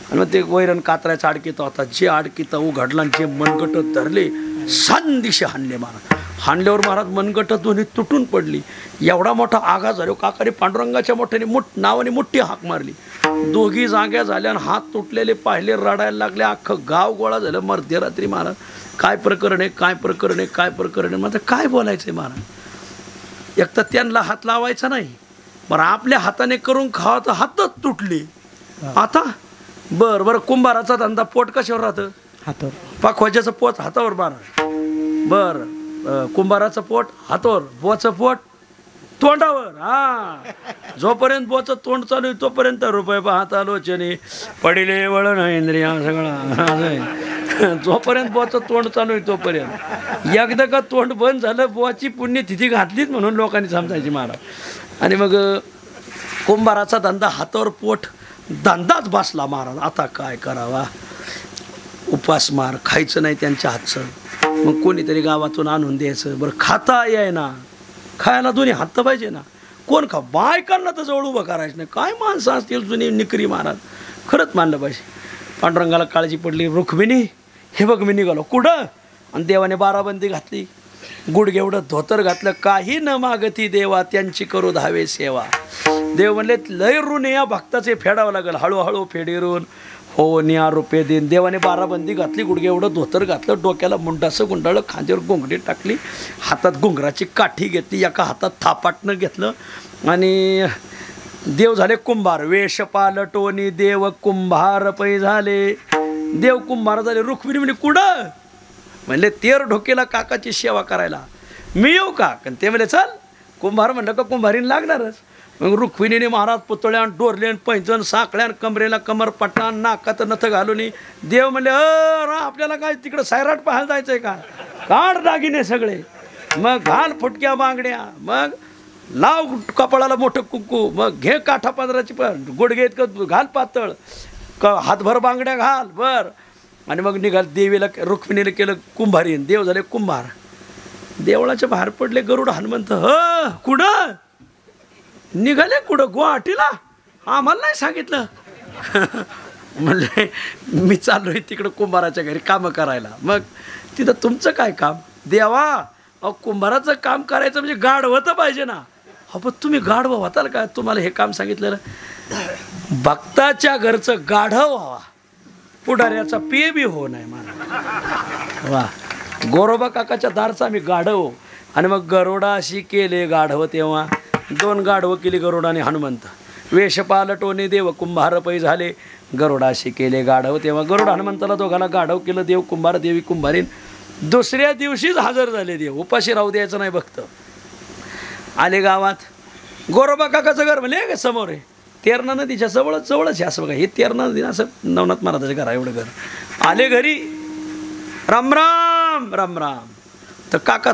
आणि मग ते वैरण कातरायचं अडकित होता, जे अडकिता उघडला आणि जे मनगट धरले सांदिशे हाणले महाराज. हाणल्यावर महाराज मनगट दोन्ही तुटून पडली. एवढा मोठा आघात झालो काकाने पांडुरंगाच्या मोठ्याने नावाने मोठी हाक मारली. दोघी जाग्या झाल्या आणि हात तुटलेले पाहिले, रडायला लागले. अख्खं गाव गोळा झालं मध्यरात्री. महाराज काय प्रकरण आहे, काय प्रकरण आहे, काय प्रकरण आहे. माझं काय बोलायचं आहे महाराज. एक तर त्यांना हात लावायचा नाही, बरं आपल्या हाताने करून खावा तर हातच तुटली. आता बरं कुंभाराचा धंदा पोट कशावर राहतं, हातावर. पाखवाच्याचं पोट हातावर महाराज. बरं कुंभाराचं पोट हातावर, बोचं पोट तोंडावर. हा जोपर्यंत बोचं तोंड चालू आहे तोपर्यंत रुपये पाहत आलोचने पडिले वळण इंद्रिया सगळं. जोपर्यंत बोचं तोंड चालू आहे तोपर्यंत. एकदा का तोंड बंद झालं बोची पुण्यतिथी घातलीच म्हणून लोकांनी समजायची महाराज. आणि मग कुंभाराचा धंदा हातावर पोट धंदाच बसला महाराज. आता काय करावा, उपास मार खायचं नाही त्यांच्या हातचं. मग कोणीतरी गावातून आणून द्यायचं. बरं खाता याय ना, खायला दोन्ही हात तर पाहिजे ना. कोण खा, बायकांना तर जवळ उभं करायचं नाही. काय माणसं असतील जुनी निकरी महाराज. खरंच मानलं पाहिजे. पांडुरंगाला काळजी पडली. रुक्मिणी हे बघ मी निघालो कुठं. आणि देवाने बाराबंदी घातली. गुडघे एवढं धोतर घातलं. काही न मागती देवा त्यांची करू धावे सेवा. देव म्हणले लय ऋण या भक्ताचे फेडावं लागेल. हळूहळू फेडीरून हो निया रुपये देईन. देवाने बाराबंदी घातली. गुडघे एवढं धोतर घातलं. डोक्याला मुंडासं गुंडाळलं. खांद्यावर घोंगडी टाकली. हातात घुंगराची काठी घेतली. एका हातात थापाटणं घेतलं. आणि देव झाले कुंभार. वेश पालटोनी देव कुंभार पै झाले. देव कुंभार झाले. रुक्मिणी म्हणे कुठं. म्हणले तेर ढोकेला काकाची सेवा करायला मी येऊ का. ते म्हणले चल. कुंभार म्हणलं का कुंभारीन लागणारच. मग रुक्मिणीने महाराज पुतळ्यान डोरलेन पैंजण साकळ्यान कमरेला कमरपट्टा नाकात नथ घालून. देव म्हणले आपल्याला काय तिकडं सैराट पाहायला जायचंय का. काढ दागिने सगळे. मग घाल फुटक्या बांगड्या. मग लाव कपाळाला मोठं कुंकू. मग घे काठा पांढराची पण गुडघे इतकं घाल पातळ. हातभर बांगड्या घाल. बर आणि मग निघाल. देवीला रुक्मिणीला केलं कुंभारीन. देव झाले कुंभार. देवळाच्या बाहेर पडले गरुड हनुमंत. कुठं निघाले. कुठं गुवाहाटीला. आम्हाला नाही सांगितलं. म्हणले मी चाललो आहे तिकडं कुंभाराच्या घरी कामं करायला. मग तिथं तुमचं काय काम. देवा अहो कुंभाराचं काम करायचं म्हणजे गाढवं तर पाहिजे ना. हो पण तुम्ही गाढवं होताल का. तुम्हाला हे काम सांगितलेलं. भक्ताच्या घरचं गाढव व्हावा, पुढाऱ्याचा पे बी हो नाही मला. वा गोरोबा काकाच्या दारचा आम्ही गाढव. आणि मग गरुडा अशी केले गाढव. तेव्हा 2 गाढवं केली गरुडा आणि हनुमंत. वेश पालटोने देव कुंभार पै झाले. गरुडा अशी केले गाढव. तेव्हा गरुड हनुमंताला दोघाला गाढव केलं. देव कुंभार देवी कुंभारीन. दुसऱ्या दिवशीच हजर झाले देव. उपाशी राहू द्यायचं नाही भक्त. आले गावात. गोरोबा काकाचं घर म्हणले समोर आहे. तेरणा नदीच्या जवळच आहे. असं बघा हे तेरणा नदी असं नवनाथ महाराजाचं घर आहे एवढं घर. आले घरी. राम राम राम राम. तर काका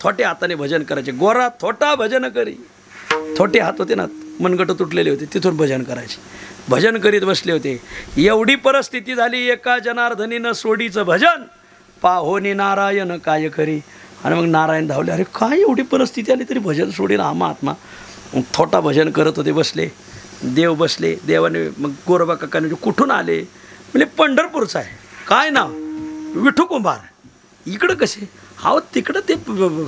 थोटे हाताने भजन करायचे. गोरा थोटा भजन करी. थोटे हात होते ना मनगट तुटलेले होते तिथून भजन करायचे. भजन करीत बसले होते. एवढी परिस्थिती झाली. एका जनार्दनीनं सोडीचं भजन पाहोनी नारायण काय करी. आणि मग नारायण धावले. अरे काय एवढी परिस्थिती आली तरी भजन सोडी ना महात्मा. थोटा भजन करत होते. बसले. देव बसले. देवाने मग गोरोबा काकाने कुठून आले. म्हणजे पंढरपूरचं आहे. काय नाव. विठू कुंभार. इकडं कसे. हा तिकडं ते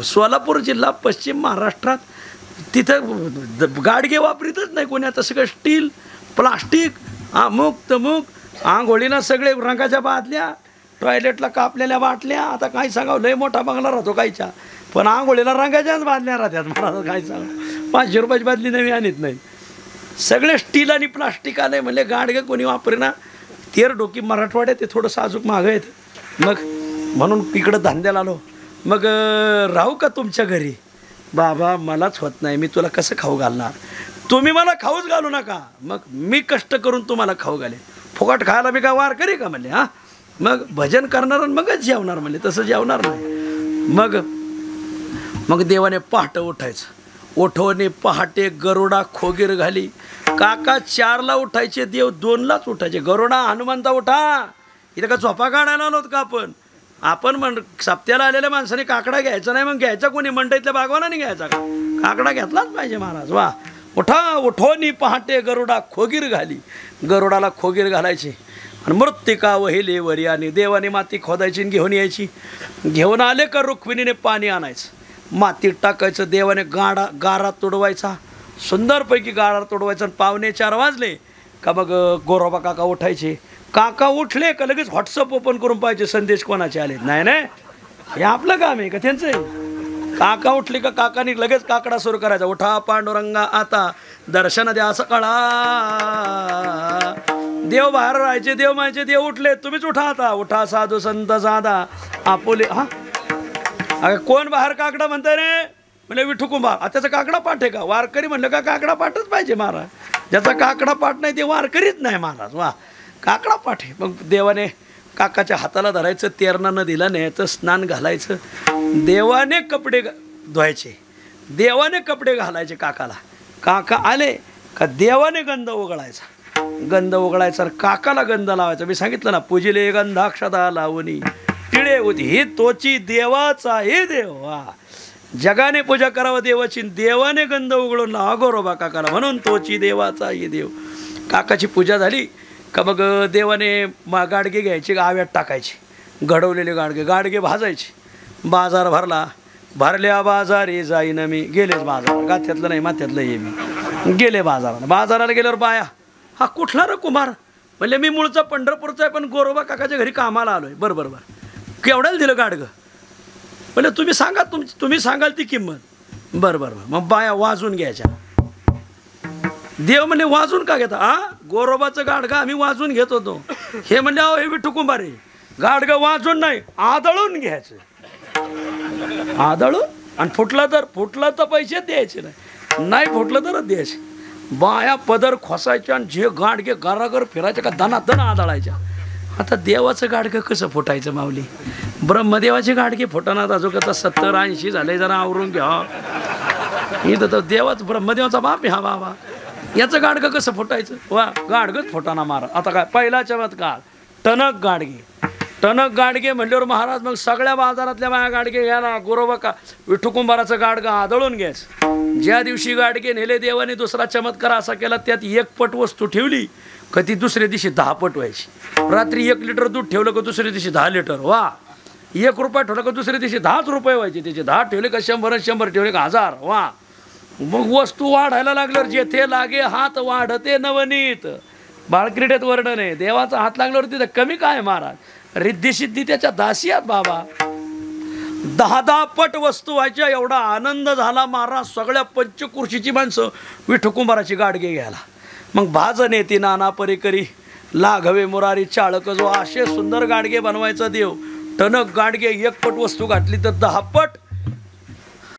सोलापूर जिल्हा पश्चिम महाराष्ट्रात. तिथं गाडगे वापरीतच नाही कोणी. आता सगळं स्टील प्लास्टिक अमुक तमुक. आंघोळीला सगळे रंगाच्या बादल्या. टॉयलेटला कापलेल्या बाटल्या. आता काय सांगावं लय मोठा बंगला राहतो काहीच्या. पण आंघोळीला रंगाच्याच बादल्या राहतात. मला काय सांगा 500 रुपयाची बादली नवी आणत नाही. सगळे स्टील आणि प्लास्टिक आले. म्हणले गाडगे कोणी वापरेना. तेर डोकी मराठवाड्यात ते थोडं साजूक महाग आहेत. मग म्हणून इकडं धंद्याला आलो. मग राहू का तुमच्या घरी. बाबा मलाच होत नाही. मी तुला कसं खाऊ घालणार. तुम्ही मला खाऊच घालू नका. मग मी कष्ट करून तुम्हाला खाऊ घाले. फुकट खायला मी काय वार करी का म्हणले. हां मग भजन करणार आणि मगच जेवणार म्हणले. तसं जेवणार नाही. मग देवाने पहाटे उठायचं. ओठवणे पहाटे गरुडा खोगीर घाली. काका 4ला उठायचे. देव 2लाच उठायचे. गरुडा हनुमंता उठा. इथं का झोपा काढायला आलोत का आपण सप्त्याला आलेल्या माणसाने काकडा घ्यायचा नाही. मग घ्यायचा कोणी मंडईतल्या बागवानाने घ्यायचा का. काकडा घेतलाच पाहिजे महाराज. वा उठा उठोनी पहाटे गरुडा खोगीर घाली. गरुडाला खोगीर घालायचे आणि मृत्तिका वहिले वरी आणि देवाने माती खोदायची आणि घेऊन यायची. घेऊन आले का रुक्मिणीने पाणी आणायचं, मातीत टाकायचं, देवाने गारा तुडवायचा, सुंदरपैकी गारा तुडवायचा. आणि 3:45 वाजले का मग गोरोबा काका उठायचे. काका उठले का लगेच व्हॉट्सअप ओपन करून पाहिजे संदेश कोणाचे आले. नाही नाही, हे आपलं काम आहे का त्यांचं आहे. काका उठले का काकाने लगेच काकडा सुरू करायचा. उठा पांडुरंगा आता दर्शन द्या सकाळा. देव बाहेर राहायचे, देव मायचे, देव उठले, तुम्हीच उठा आता. उठा साधू संत साधा आपोले. हा अगं कोण बाहेर काकडा म्हणताय रे? म्हणजे विठू कुंभार. त्याचा काकडा पाठ आहे का? वारकरी म्हणलं का काकडा पाठच पाहिजे महाराज. ज्याचा काकडा पाठ नाही ते वारकरीच नाही महाराज. वा, काकडा पाठ आहे. मग देवाने काकाच्या हाताला धरायचं, तेरणं न दिलं नाही तर स्नान घालायचं. देवाने कपडे धुवायचे, देवाने कपडे घालायचे काकाला. काका आले का देवाने गंध उघडायचा, गंध उघडायचा, काकाला गंध लावायचा. मी सांगितलं ना, पूजिले गंधाक्षता लावणी टिळे होती. हे तोची देवाचा हे देव. वा, जगाने पूजा करावं देवाची, देवाने गंध उघडून लावा गोरोबा काकाला, म्हणून तोची देवाचा हे देव. काकाची पूजा झाली का मग देवाने गाडगे घ्यायचे, आव्यात टाकायचे, घडवलेले गाडगे भाजायचे. बाजार भरला, भरल्या बाजारी जाईन मी. गेलेच बाजार, गाथ्यातलं नाही माथ्यातलं ये मी. गेले बाजाराला. बाजाराला गेल्यावर बाया, हा कुठला रे कुमार? म्हणले मी मूळचा पंढरपूरचा आहे, पण गोरोबा काकाच्या घरी कामाला आलोय. बरं बरं बरं, केवढ्याला दिलं गाडगं? म्हणजे तुम्ही सांगा, तुम्ही सांगाल ती किंमत. बरं बरं बरं. मग बाया वाजून घ्यायच्या. देव म्हणले वाजून का घेता? हा, गोरोबाचं गाडगं आम्ही वाजून घेत होतो. हे म्हणले अहो हे विठू कुंभार आहे, गाडगं वाजून नाही आदळून घ्यायचं. आदळून, आणि फुटलं तर पैसे द्यायचे नाही, नाही फुटलं तरच द्यायचे. बाया पदर खोसायच्या आणि जे गाडगे गारागर फिरायचे का दनादन आदळायच्या. आता देवाचं गाडगं कसं फुटायचं माऊली? ब्रह्मदेवाचे गाडगे फुटणार अजून का 70-80 झाले, जरा आवरून घ्या. इथं तर देवाच ब्रह्मदेवाचा बाप आहे हा बाबा. याचं गाडगं कसं फुटायचं? वा, गाडगंच फुटाना मारा. आता काय पहिला चमत्कार, टणक गाडगे. टणक गाडगे म्हणल्यावर महाराज मग सगळ्या बाजारातल्या बाया गाडगे घ्यायला. गोरोबा का विठू कुंभाराचं गाडगं आदळून घ्यायचं. ज्या दिवशी गाडगे नेले देवाने, दुसरा चमत्कार असा केला, त्यात 1 पट वस्तू ठेवली का ती दुसऱ्या दिवशी 10 पट व्हायची. रात्री 1 लिटर दूध ठेवलं का दुसऱ्या दिवशी 10 लिटर. वा, 1 रुपया ठेवलं का दुसऱ्या दिवशी 10 रुपये व्हायचे. त्याचे 10 ठेवले का 100 ठेवले का 1000. वा, मग वस्तू वाढायला लागल्यावर जेथे लागे हात वाढते नवनीत. बाळक्रीडेत वर्णन आहे. देवाचा हात लागल्यावर तिथं कमी काय महाराज? रिद्धी सिद्धी त्याच्या दासी आहेत बाबा. 10 पट वस्तू व्हायच्या. एवढा आनंद झाला महाराज. सगळ्या पंचकृषीची माणसं विठू कुंभाराची गाडगे घ्यायला. मग भाजन येते नाना परिकरी, लाघवे मुरारी चाळक जो. असे सुंदर गाडगे बनवायचा देव. टणक गाडगे 1 पट वस्तू घातली तर 10 पट